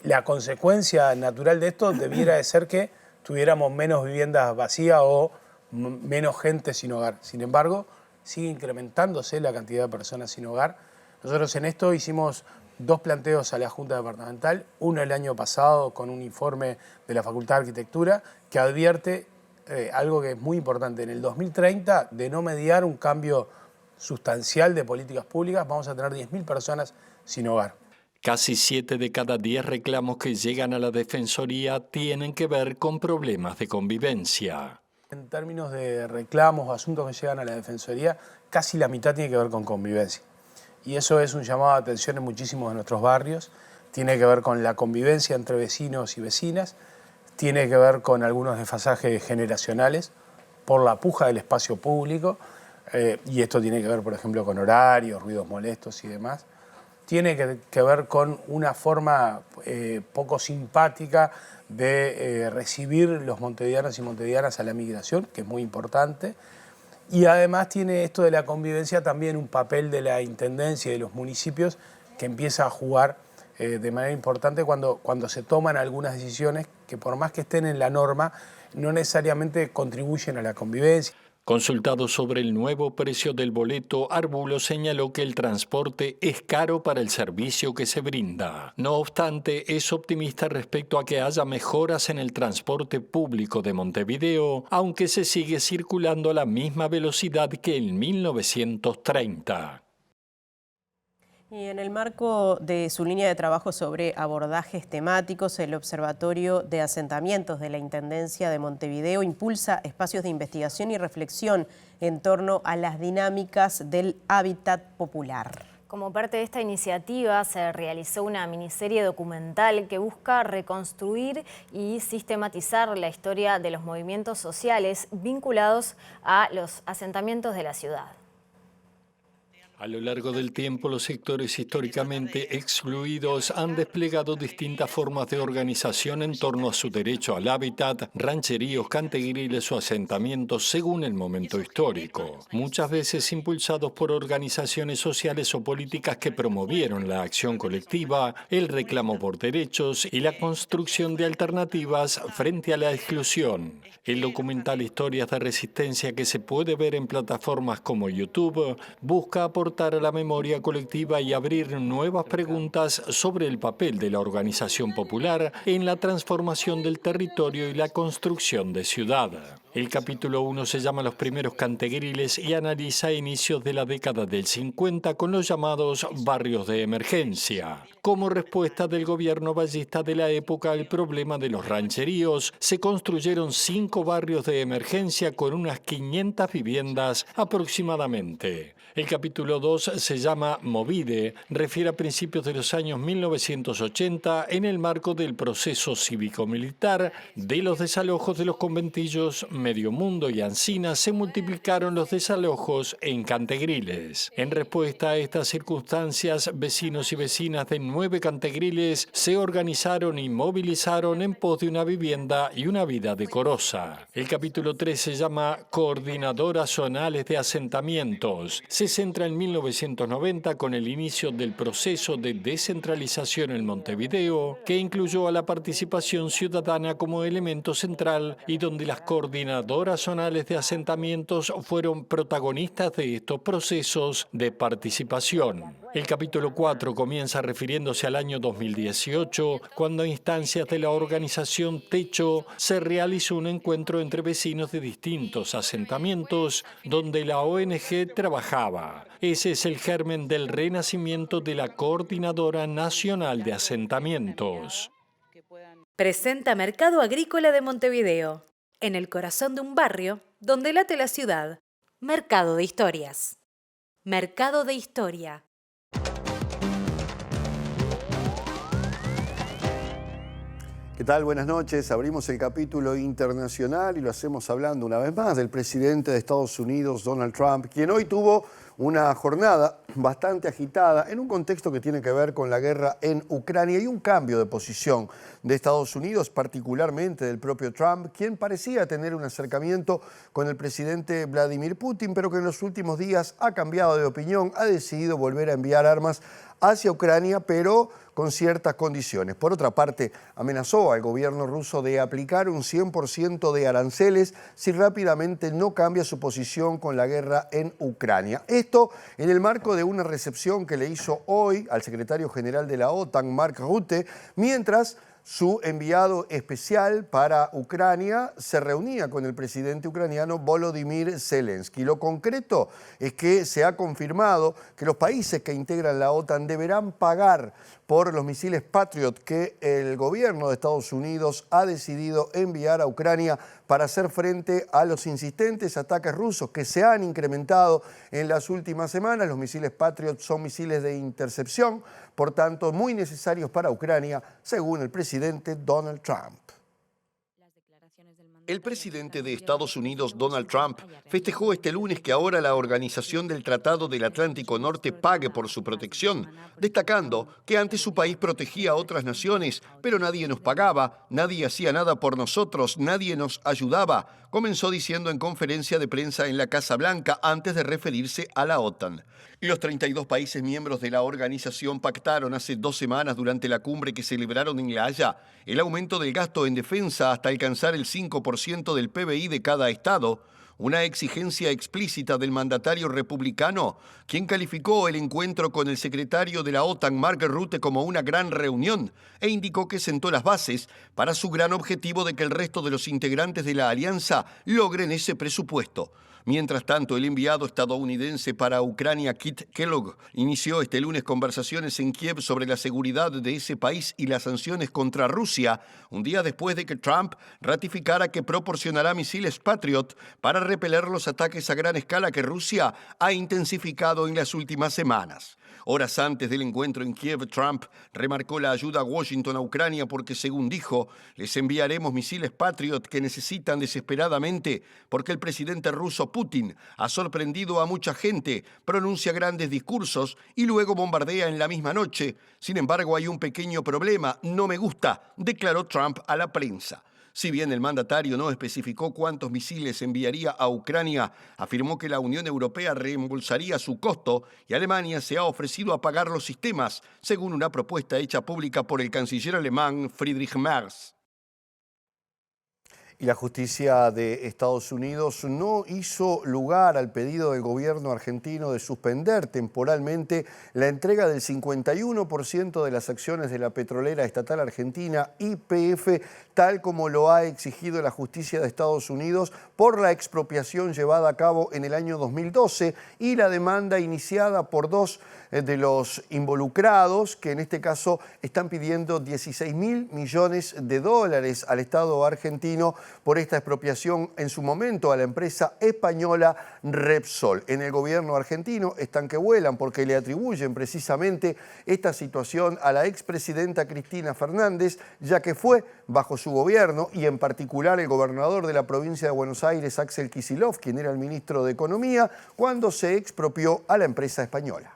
La consecuencia natural de esto debiera de ser que tuviéramos menos viviendas vacías o menos gente sin hogar. Sin embargo, sigue incrementándose la cantidad de personas sin hogar. Nosotros en esto hicimos 2 planteos a la Junta Departamental, uno el año pasado con un informe de la Facultad de Arquitectura que advierte algo que es muy importante. En el 2030, de no mediar un cambio sustancial de políticas públicas, vamos a tener 10.000 personas sin hogar. Casi 7 de cada 10 reclamos que llegan a la Defensoría tienen que ver con problemas de convivencia. En términos de reclamos o asuntos que llegan a la Defensoría, casi la mitad tiene que ver con convivencia. Y eso es un llamado de atención en muchísimos de nuestros barrios. Tiene que ver con la convivencia entre vecinos y vecinas, tiene que ver con algunos desfasajes generacionales por la puja del espacio público, y esto tiene que ver, por ejemplo, con horarios, ruidos molestos y demás. Tiene que ver con una forma poco simpática de recibir los montevideanos y montevideanas a la migración, que es muy importante. Y además tiene esto de la convivencia también un papel de la Intendencia y de los municipios que empieza a jugar de manera importante cuando se toman algunas decisiones que por más que estén en la norma, no necesariamente contribuyen a la convivencia. Consultado sobre el nuevo precio del boleto, Arbulo señaló que el transporte es caro para el servicio que se brinda. No obstante, es optimista respecto a que haya mejoras en el transporte público de Montevideo, aunque se sigue circulando a la misma velocidad que en 1930. Y en el marco de su línea de trabajo sobre abordajes temáticos, el Observatorio de Asentamientos de la Intendencia de Montevideo impulsa espacios de investigación y reflexión en torno a las dinámicas del hábitat popular. Como parte de esta iniciativa se realizó una miniserie documental que busca reconstruir y sistematizar la historia de los movimientos sociales vinculados a los asentamientos de la ciudad. A lo largo del tiempo, los sectores históricamente excluidos han desplegado distintas formas de organización en torno a su derecho al hábitat, rancheríos, cantegriles o asentamientos según el momento histórico, muchas veces impulsados por organizaciones sociales o políticas que promovieron la acción colectiva, el reclamo por derechos y la construcción de alternativas frente a la exclusión. El documental Historias de Resistencia, que se puede ver en plataformas como YouTube, busca aportar a la memoria colectiva y abrir nuevas preguntas sobre el papel de la organización popular en la transformación del territorio y la construcción de ciudad. El capítulo 1 se llama Los primeros cantegriles y analiza inicios de la década del 50 con los llamados barrios de emergencia. Como respuesta del gobierno vallista de la época al problema de los rancheríos, se construyeron 5 barrios de emergencia con unas 500 viviendas aproximadamente. El capítulo 2 se llama Movide, refiere a principios de los años 1980 en el marco del proceso cívico-militar de los desalojos de los conventillos Medio Mundo y Ancina. Se multiplicaron los desalojos en cantegriles. En respuesta a estas circunstancias, vecinos y vecinas de 9 cantegriles se organizaron y movilizaron en pos de una vivienda y una vida decorosa. El capítulo 3 se llama Coordinadoras Zonales de Asentamientos. Se centra en 1990 con el inicio del proceso de descentralización en Montevideo, que incluyó a la participación ciudadana como elemento central y donde las coordinadoras zonales de asentamientos fueron protagonistas de estos procesos de participación. El capítulo 4 comienza refiriéndose al año 2018, cuando a instancias de la organización Techo se realizó un encuentro entre vecinos de distintos asentamientos donde la ONG trabajaba. Ese es el germen del renacimiento de la Coordinadora Nacional de Asentamientos. Presenta Mercado Agrícola de Montevideo, en el corazón de un barrio donde late la ciudad. Mercado de Historias. Mercado de Historia. ¿Qué tal? Buenas noches. Abrimos el capítulo internacional y lo hacemos hablando una vez más del presidente de Estados Unidos, Donald Trump, quien hoy tuvo una jornada bastante agitada en un contexto que tiene que ver con la guerra en Ucrania y un cambio de posición de Estados Unidos, particularmente del propio Trump, quien parecía tener un acercamiento con el presidente Vladimir Putin, pero que en los últimos días ha cambiado de opinión, ha decidido volver a enviar armas hacia Ucrania, pero con ciertas condiciones. Por otra parte, amenazó al gobierno ruso de aplicar un 100% de aranceles si rápidamente no cambia su posición con la guerra en Ucrania. Esto en el marco de una recepción que le hizo hoy al secretario general de la OTAN, Mark Rutte, mientras su enviado especial para Ucrania se reunía con el presidente ucraniano Volodymyr Zelensky. Lo concreto es que se ha confirmado que los países que integran la OTAN deberán pagar por los misiles Patriot que el gobierno de Estados Unidos ha decidido enviar a Ucrania para hacer frente a los insistentes ataques rusos que se han incrementado en las últimas semanas. Los misiles Patriot son misiles de intercepción, por tanto, muy necesarios para Ucrania, según el presidente Donald Trump. El presidente de Estados Unidos, Donald Trump, festejó este lunes que ahora la Organización del Tratado del Atlántico Norte pague por su protección, destacando que antes su país protegía a otras naciones, pero nadie nos pagaba, nadie hacía nada por nosotros, nadie nos ayudaba, comenzó diciendo en conferencia de prensa en la Casa Blanca antes de referirse a la OTAN. Los 32 países miembros de la organización pactaron hace 2 semanas durante la cumbre que celebraron en La Haya el aumento del gasto en defensa hasta alcanzar el 5% del PBI de cada estado, una exigencia explícita del mandatario republicano, quien calificó el encuentro con el secretario de la OTAN, Mark Rutte, como una gran reunión e indicó que sentó las bases para su gran objetivo de que el resto de los integrantes de la alianza logren ese presupuesto. Mientras tanto, el enviado estadounidense para Ucrania, Kit Kellogg, inició este lunes conversaciones en Kiev sobre la seguridad de ese país y las sanciones contra Rusia, un día después de que Trump ratificara que proporcionará misiles Patriot para repeler los ataques a gran escala que Rusia ha intensificado en las últimas semanas. Horas antes del encuentro en Kiev, Trump remarcó la ayuda a Washington a Ucrania porque, según dijo, les enviaremos misiles Patriot que necesitan desesperadamente porque el presidente ruso Putin ha sorprendido a mucha gente, pronuncia grandes discursos y luego bombardea en la misma noche. Sin embargo, hay un pequeño problema, no me gusta, declaró Trump a la prensa. Si bien el mandatario no especificó cuántos misiles enviaría a Ucrania, afirmó que la Unión Europea reembolsaría su costo y Alemania se ha ofrecido a pagar los sistemas, según una propuesta hecha pública por el canciller alemán Friedrich Merz. Y la justicia de Estados Unidos no hizo lugar al pedido del gobierno argentino de suspender temporalmente la entrega del 51% de las acciones de la petrolera estatal argentina YPF, tal como lo ha exigido la justicia de Estados Unidos por la expropiación llevada a cabo en el año 2012 y la demanda iniciada por dos de los involucrados, que en este caso están pidiendo 16.000 millones de dólares al Estado argentino por esta expropiación en su momento a la empresa española Repsol. En el gobierno argentino están que vuelan porque le atribuyen precisamente esta situación a la expresidenta Cristina Fernández, ya que fue bajo su gobierno y en particular el gobernador de la provincia de Buenos Aires, Axel Kicillof, quien era el ministro de Economía, cuando se expropió a la empresa española.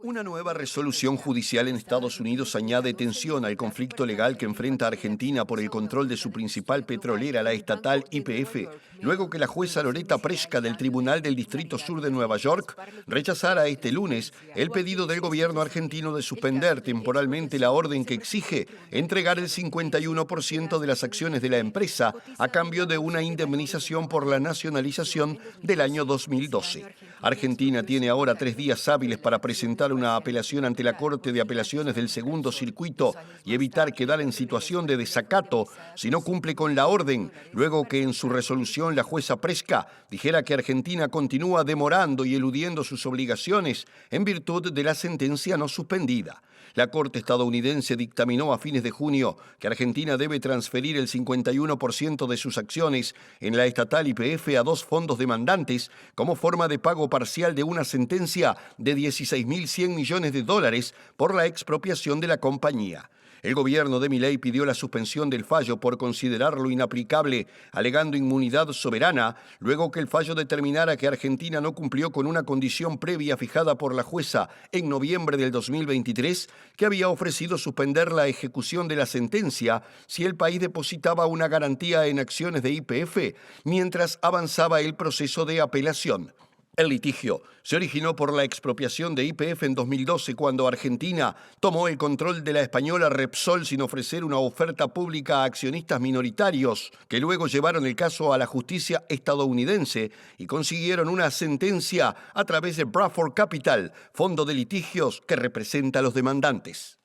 Una nueva resolución judicial en Estados Unidos añade tensión al conflicto legal que enfrenta Argentina por el control de su principal petrolera, la estatal YPF, luego que la jueza Loretta Preska del Tribunal del Distrito Sur de Nueva York rechazara este lunes el pedido del gobierno argentino de suspender temporalmente la orden que exige entregar el 51% de las acciones de la empresa a cambio de una indemnización por la nacionalización del año 2012. Argentina tiene ahora 3 días hábiles para presentar una apelación ante la Corte de Apelaciones del Segundo Circuito y evitar quedar en situación de desacato si no cumple con la orden, luego que en su resolución la jueza Preska dijera que Argentina continúa demorando y eludiendo sus obligaciones en virtud de la sentencia no suspendida. La Corte estadounidense dictaminó a fines de junio que Argentina debe transferir el 51% de sus acciones en la estatal YPF a 2 fondos demandantes como forma de pago parcial de una sentencia de 16.100 millones de dólares por la expropiación de la compañía. El gobierno de Milei pidió la suspensión del fallo por considerarlo inaplicable, alegando inmunidad soberana, luego que el fallo determinara que Argentina no cumplió con una condición previa fijada por la jueza en noviembre del 2023, que había ofrecido suspender la ejecución de la sentencia si el país depositaba una garantía en acciones de YPF, mientras avanzaba el proceso de apelación. El litigio se originó por la expropiación de YPF en 2012, cuando Argentina tomó el control de la española Repsol sin ofrecer una oferta pública a accionistas minoritarios, que luego llevaron el caso a la justicia estadounidense y consiguieron una sentencia a través de Bradford Capital, fondo de litigios que representa a los demandantes.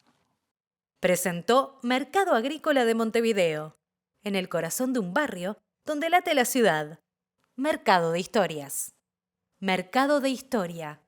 Presentó Mercado Agrícola de Montevideo, en el corazón de un barrio donde late la ciudad. Mercado de Historias. Mercado de Historia.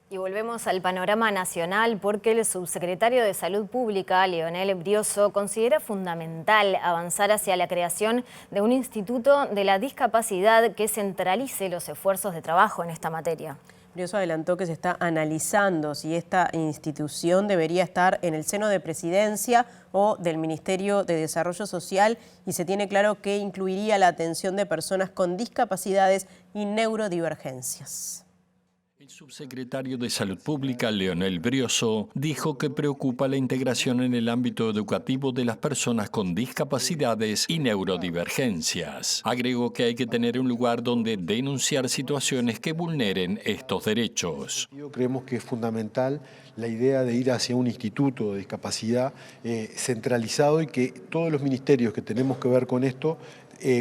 Y volvemos al panorama nacional porque el subsecretario de Salud Pública, Leonel Brioso, considera fundamental avanzar hacia la creación de un instituto de la discapacidad que centralice los esfuerzos de trabajo en esta materia. Brioso adelantó que se está analizando si esta institución debería estar en el seno de Presidencia o del Ministerio de Desarrollo Social y se tiene claro que incluiría la atención de personas con discapacidades y neurodivergencias. El subsecretario de Salud Pública, Leonel Brioso, dijo que preocupa la integración en el ámbito educativo de las personas con discapacidades y neurodivergencias. Agregó que hay que tener un lugar donde denunciar situaciones que vulneren estos derechos. Creemos que es fundamental la idea de ir hacia un instituto de discapacidad centralizado y que todos los ministerios que tenemos que ver con esto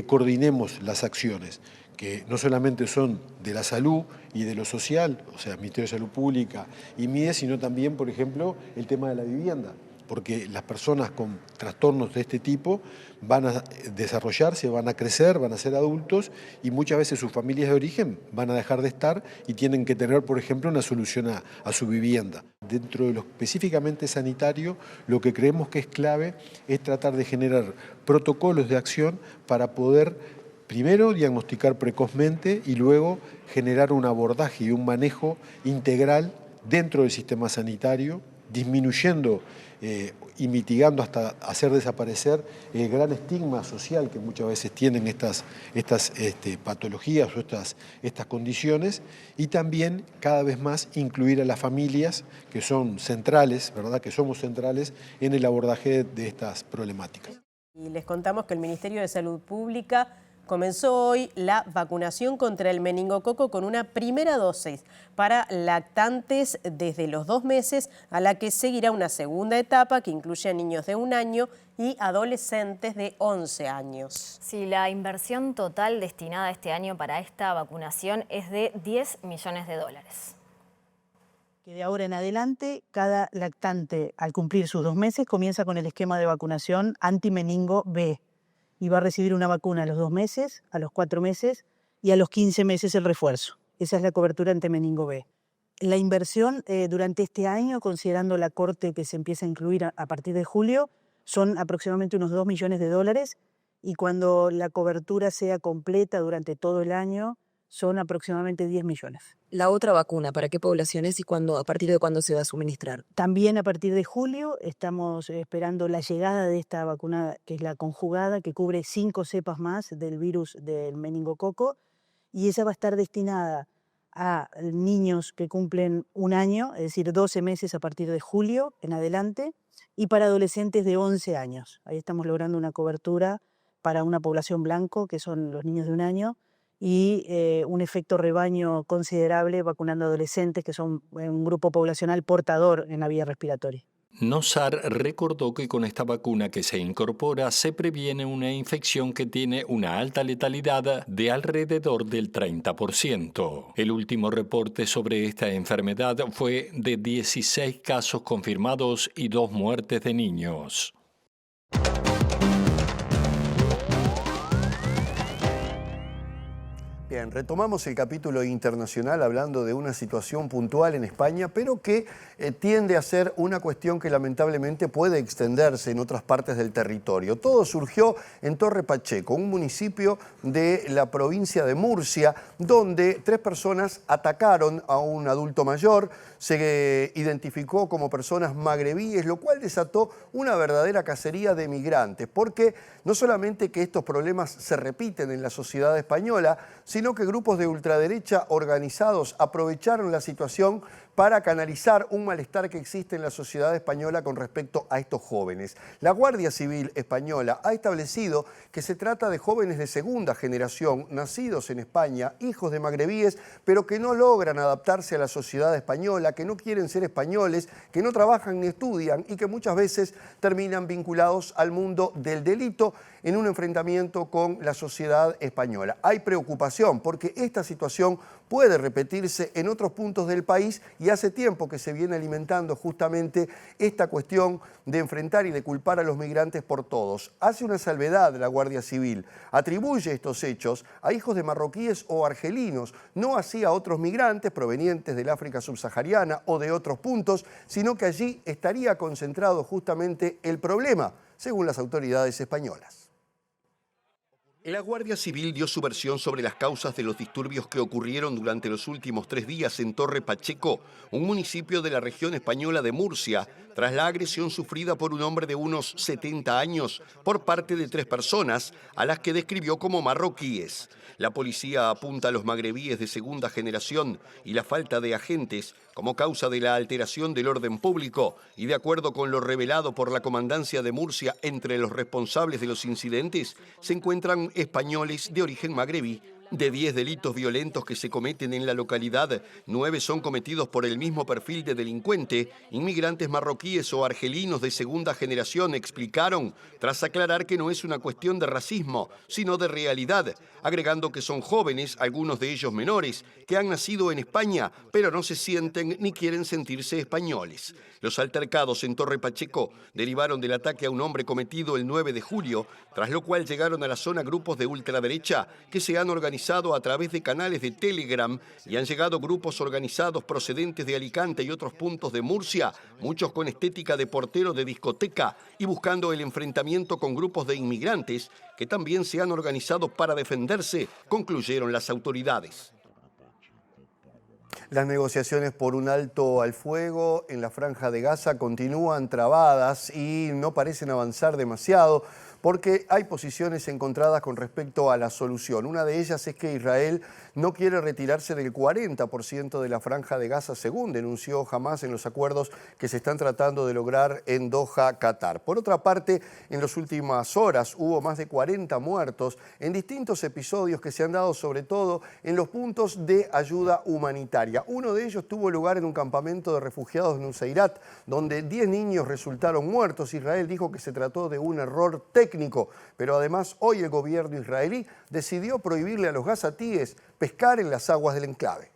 coordinemos las acciones, que no solamente son de la salud y de lo social, o sea, Ministerio de Salud Pública y MIDES, sino también, por ejemplo, el tema de la vivienda. porque las personas con trastornos de este tipo van a desarrollarse, van a crecer, van a ser adultos y muchas veces sus familias de origen van a dejar de estar y tienen que tener, por ejemplo, una solución a su vivienda. Dentro de lo específicamente sanitario, lo que creemos que es clave es tratar de generar protocolos de acción para poder primero diagnosticar precozmente y luego generar un abordaje y un manejo integral dentro del sistema sanitario, disminuyendo y mitigando hasta hacer desaparecer el gran estigma social que muchas veces tienen estas patologías o estas condiciones, y también cada vez más incluir a las familias que son centrales, ¿verdad? Que somos centrales en el abordaje de estas problemáticas. Y les contamos que el Ministerio de Salud Pública comenzó hoy la vacunación contra el meningococo con una primera dosis para lactantes desde los 2 meses, a la que seguirá una segunda etapa que incluye a niños de 1 año y adolescentes de 11 años. Sí, la inversión total destinada este año para esta vacunación es de $10 millones. Que de ahora en adelante, cada lactante al cumplir sus 2 meses comienza con el esquema de vacunación anti-meningo B. Y va a recibir una vacuna a los 2 meses, a los 4 meses y a los 15 meses el refuerzo. Esa es la cobertura ante meningo B. La inversión durante este año, considerando la corte que se empieza a incluir a partir de julio, son aproximadamente unos $2 millones, y cuando la cobertura sea completa durante todo el año, son aproximadamente 10 millones. La otra vacuna, ¿para qué poblaciones y cuándo, a partir de cuándo se va a suministrar? También a partir de julio estamos esperando la llegada de esta vacuna, que es la conjugada, que cubre 5 cepas más del virus del meningococo, y esa va a estar destinada a niños que cumplen 1 año, es decir, 12 meses a partir de julio en adelante, y para adolescentes de 11 años. Ahí estamos logrando una cobertura para una población blanco, que son los niños de 1 año, y un efecto rebaño considerable vacunando adolescentes, que son un grupo poblacional portador en la vía respiratoria. Nosar recordó que con esta vacuna que se incorpora se previene una infección que tiene una alta letalidad de alrededor del 30%. El último reporte sobre esta enfermedad fue de 16 casos confirmados y 2 muertes de niños. Bien, retomamos el capítulo internacional hablando de una situación puntual en España, pero que tiende a ser una cuestión que lamentablemente puede extenderse en otras partes del territorio. Todo surgió en Torre Pacheco, un municipio de la provincia de Murcia, donde 3 personas atacaron a un adulto mayor. Se identificó como personas magrebíes, lo cual desató una verdadera cacería de migrantes, porque no solamente que estos problemas se repiten en la sociedad española, sino que grupos de ultraderecha organizados aprovecharon la situación para canalizar un malestar que existe en la sociedad española con respecto a estos jóvenes. La Guardia Civil Española ha establecido que se trata de jóvenes de segunda generación, nacidos en España, hijos de magrebíes, pero que no logran adaptarse a la sociedad española, que no quieren ser españoles, que no trabajan ni estudian y que muchas veces terminan vinculados al mundo del delito en un enfrentamiento con la sociedad española. Hay preocupación porque esta situación puede repetirse en otros puntos del país y hace tiempo que se viene alimentando justamente esta cuestión de enfrentar y de culpar a los migrantes por todos. Hace una salvedad la Guardia Civil, atribuye estos hechos a hijos de marroquíes o argelinos, no así a otros migrantes provenientes del África subsahariana o de otros puntos, sino que allí estaría concentrado justamente el problema, según las autoridades españolas. La Guardia Civil dio su versión sobre las causas de los disturbios que ocurrieron durante los últimos 3 días en Torre Pacheco, un municipio de la región española de Murcia, tras la agresión sufrida por un hombre de unos 70 años por parte de 3 personas, a las que describió como marroquíes. La policía apunta a los magrebíes de segunda generación y la falta de agentes como causa de la alteración del orden público, y de acuerdo con lo revelado por la Comandancia de Murcia, entre los responsables de los incidentes se encuentran españoles de origen magrebí, De 10 delitos violentos que se cometen en la localidad, 9 son cometidos por el mismo perfil de delincuente, inmigrantes marroquíes o argelinos de segunda generación, explicaron, tras aclarar que no es una cuestión de racismo, sino de realidad, agregando que son jóvenes, algunos de ellos menores, que han nacido en España, pero no se sienten ni quieren sentirse españoles. Los altercados en Torre Pacheco derivaron del ataque a un hombre cometido el 9 de julio, tras lo cual llegaron a la zona grupos de ultraderecha que se han organizado a través de canales de Telegram y han llegado grupos organizados procedentes de Alicante y otros puntos de Murcia, muchos con estética de portero de discoteca y buscando el enfrentamiento con grupos de inmigrantes que también se han organizado para defenderse, concluyeron las autoridades. Las negociaciones por un alto al fuego en la Franja de Gaza continúan trabadas y no parecen avanzar demasiado porque hay posiciones encontradas con respecto a la solución. Una de ellas es que Israel no quiere retirarse del 40% de la Franja de Gaza, según denunció Hamás en los acuerdos que se están tratando de lograr en Doha, Qatar. Por otra parte, en las últimas horas hubo más de 40 muertos en distintos episodios que se han dado sobre todo en los puntos de ayuda humanitaria. Uno de ellos tuvo lugar en un campamento de refugiados en Nuseirat, donde 10 niños resultaron muertos. Israel dijo que se trató de un error técnico, pero además hoy el gobierno israelí decidió prohibirle a los gazatíes pescar en las aguas del enclave.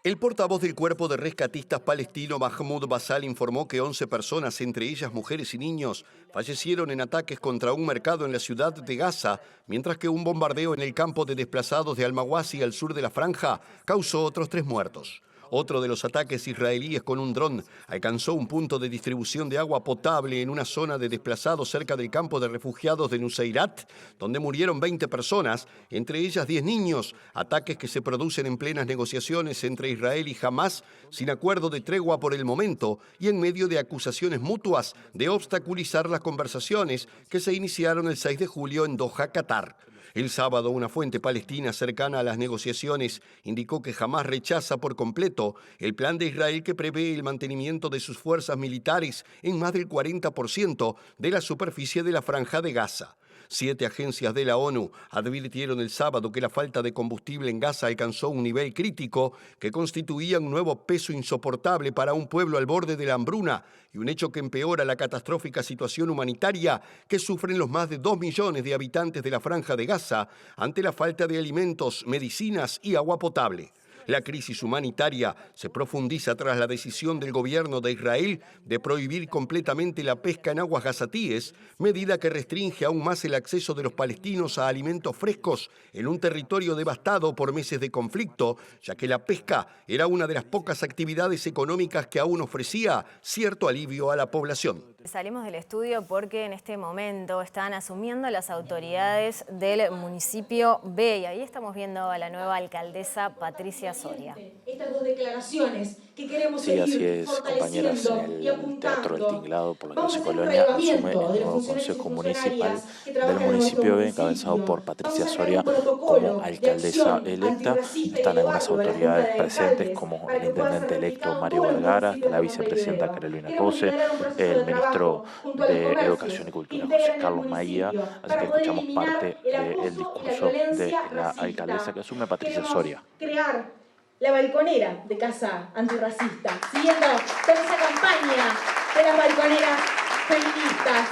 El portavoz del Cuerpo de Rescatistas Palestino, Mahmoud Basal, informó que 11 personas, entre ellas mujeres y niños, fallecieron en ataques contra un mercado en la ciudad de Gaza, mientras que un bombardeo en el campo de desplazados de Al-Mawasi, al sur de la franja, causó otros 3 muertos. Otro de los ataques israelíes con un dron alcanzó un punto de distribución de agua potable en una zona de desplazados cerca del campo de refugiados de Nuseirat, donde murieron 20 personas, entre ellas 10 niños, ataques que se producen en plenas negociaciones entre Israel y Hamás, sin acuerdo de tregua por el momento y en medio de acusaciones mutuas de obstaculizar las conversaciones que se iniciaron el 6 de julio en Doha, Qatar. El sábado, una fuente palestina cercana a las negociaciones indicó que Hamás rechaza por completo el plan de Israel que prevé el mantenimiento de sus fuerzas militares en más del 40% de la superficie de la Franja de Gaza. 7 agencias de la ONU advirtieron el sábado que la falta de combustible en Gaza alcanzó un nivel crítico que constituía un nuevo peso insoportable para un pueblo al borde de la hambruna y un hecho que empeora la catastrófica situación humanitaria que sufren los más de 2 millones de habitantes de la Franja de Gaza ante la falta de alimentos, medicinas y agua potable. La crisis humanitaria se profundiza tras la decisión del gobierno de Israel de prohibir completamente la pesca en aguas gazatíes, medida que restringe aún más el acceso de los palestinos a alimentos frescos en un territorio devastado por meses de conflicto, ya que la pesca era una de las pocas actividades económicas que aún ofrecía cierto alivio a la población. Salimos del estudio porque en este momento están asumiendo las autoridades del municipio B y ahí estamos viendo a la nueva alcaldesa Patricia Soria. Estas 2 declaraciones que queremos seguir así es, compañeras, en el Teatro del Tinglado por la Casa Colonia asume el nuevo Consejo Municipal del municipio B, encabezado por Patricia Soria como alcaldesa electa. Están algunas autoridades presentes como el intendente electo Mario Vergara, la vicepresidenta Carolina Cose, el ministro de Educación y Cultura José Carlos Maía, así que escuchamos parte del discurso de la alcaldesa que asume Patricia Soria. Crear la balconera de Casa Antirracista, siguiendo toda esa campaña de las balconeras feministas.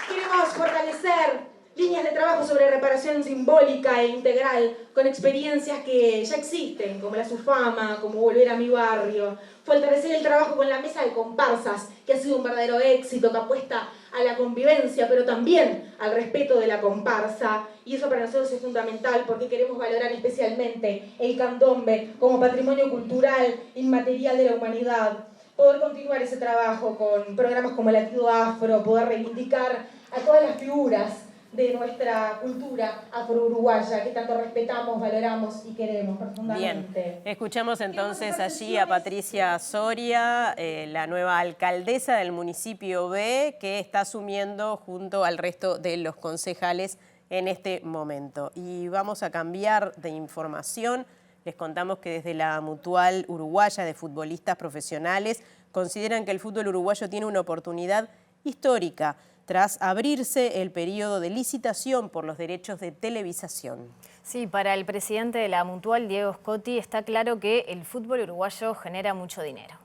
Queremos fortalecer líneas de trabajo sobre reparación simbólica e integral con experiencias que ya existen, como la Sufama, como Volver a mi barrio. Fortalecer el trabajo con la mesa de comparsas, que ha sido un verdadero éxito, que apuesta a la convivencia, pero también al respeto de la comparsa. Y eso para nosotros es fundamental porque queremos valorar especialmente el candombe como patrimonio cultural inmaterial de la humanidad. Poder continuar ese trabajo con programas como Latido Afro, poder reivindicar a todas las figuras de nuestra cultura afro-uruguaya que tanto respetamos, valoramos y queremos profundamente. Bien, escuchamos entonces allí a Patricia Soria, la nueva alcaldesa del municipio B, que está asumiendo junto al resto de los concejales en este momento. Y vamos a cambiar de información. Les contamos que desde la Mutual Uruguaya de Futbolistas Profesionales consideran que el fútbol uruguayo tiene una oportunidad histórica tras abrirse el periodo de licitación por los derechos de televisación. Sí, para el presidente de la Mutual, Diego Scotti, está claro que el fútbol uruguayo genera mucho dinero.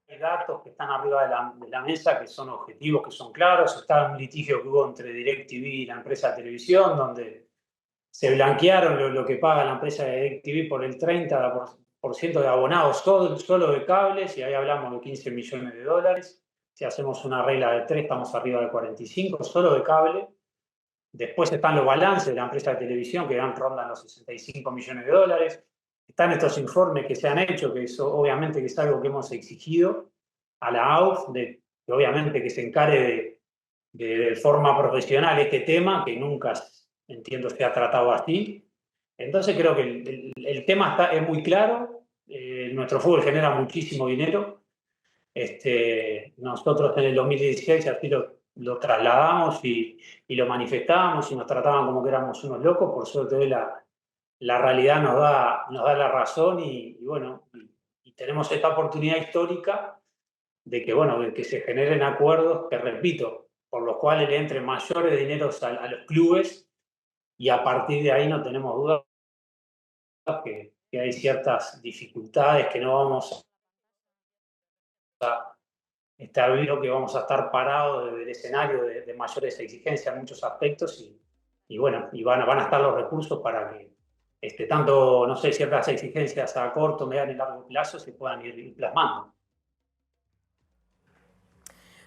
Hay datos que están arriba de la mesa, que son objetivos, que son claros. Está un litigio que hubo entre DirecTV y la empresa de televisión, donde se blanquearon lo que paga la empresa de DirecTV por el 30% de abonados solo de cables, y ahí hablamos de 15 millones de dólares. Si hacemos una regla de 3, estamos arriba de 45, solo de cable. Después están los balances de la empresa de televisión, que rondan los 65 millones de dólares. Están estos informes que se han hecho, que eso obviamente que es algo que hemos exigido a la AUF, que obviamente que se encare de forma profesional este tema, que nunca, entiendo, se ha tratado así. Entonces creo que el tema es muy claro. Nuestro fútbol genera muchísimo dinero. Nosotros en el 2016 así lo trasladamos y lo manifestábamos y nos trataban como que éramos unos locos. Por suerte hoy la realidad nos da la razón y tenemos esta oportunidad histórica de que se generen acuerdos que, repito, por los cuales le entren mayores dineros a los clubes, y a partir de ahí no tenemos dudas que hay ciertas dificultades que no vamos a estar viendo, que vamos a estar parados desde el escenario de mayores exigencias en muchos aspectos y van a estar los recursos para que tanto, no sé, ciertas exigencias a corto, mediano y largo plazo se puedan ir plasmando.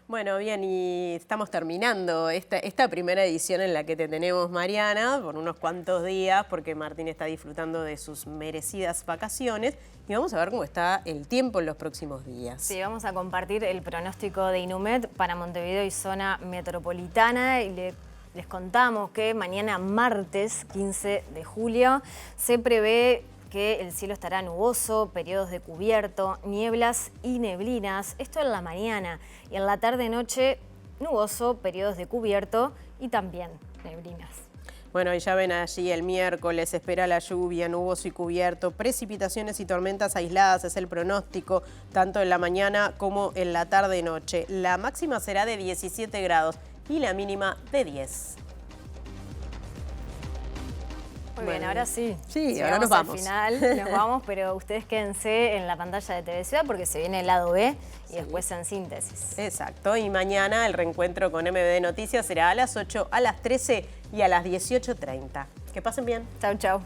Bueno, bien, y estamos terminando esta primera edición en la que te tenemos, Mariana, por unos cuantos días, porque Martín está disfrutando de sus merecidas vacaciones, y vamos a ver cómo está el tiempo en los próximos días. Sí, vamos a compartir el pronóstico de Inumet para Montevideo y zona metropolitana, y les contamos que mañana martes 15 de julio se prevé que el cielo estará nuboso, periodos de cubierto, nieblas y neblinas, esto en la mañana, y en la tarde-noche nuboso, periodos de cubierto y también neblinas. Bueno, y ya ven allí el miércoles, espera la lluvia, nuboso y cubierto, precipitaciones y tormentas aisladas, es el pronóstico, tanto en la mañana como en la tarde-noche. La máxima será de 17 grados y la mínima de 10. Muy bien, ahora sí. Sí, ahora nos vamos. Al final nos vamos, pero ustedes quédense en la pantalla de TV Ciudad porque se viene el lado B y después en síntesis. Exacto, y mañana el reencuentro con MBD Noticias será a las 8, a las 13 y a las 18:30. Que pasen bien. Chau, chau.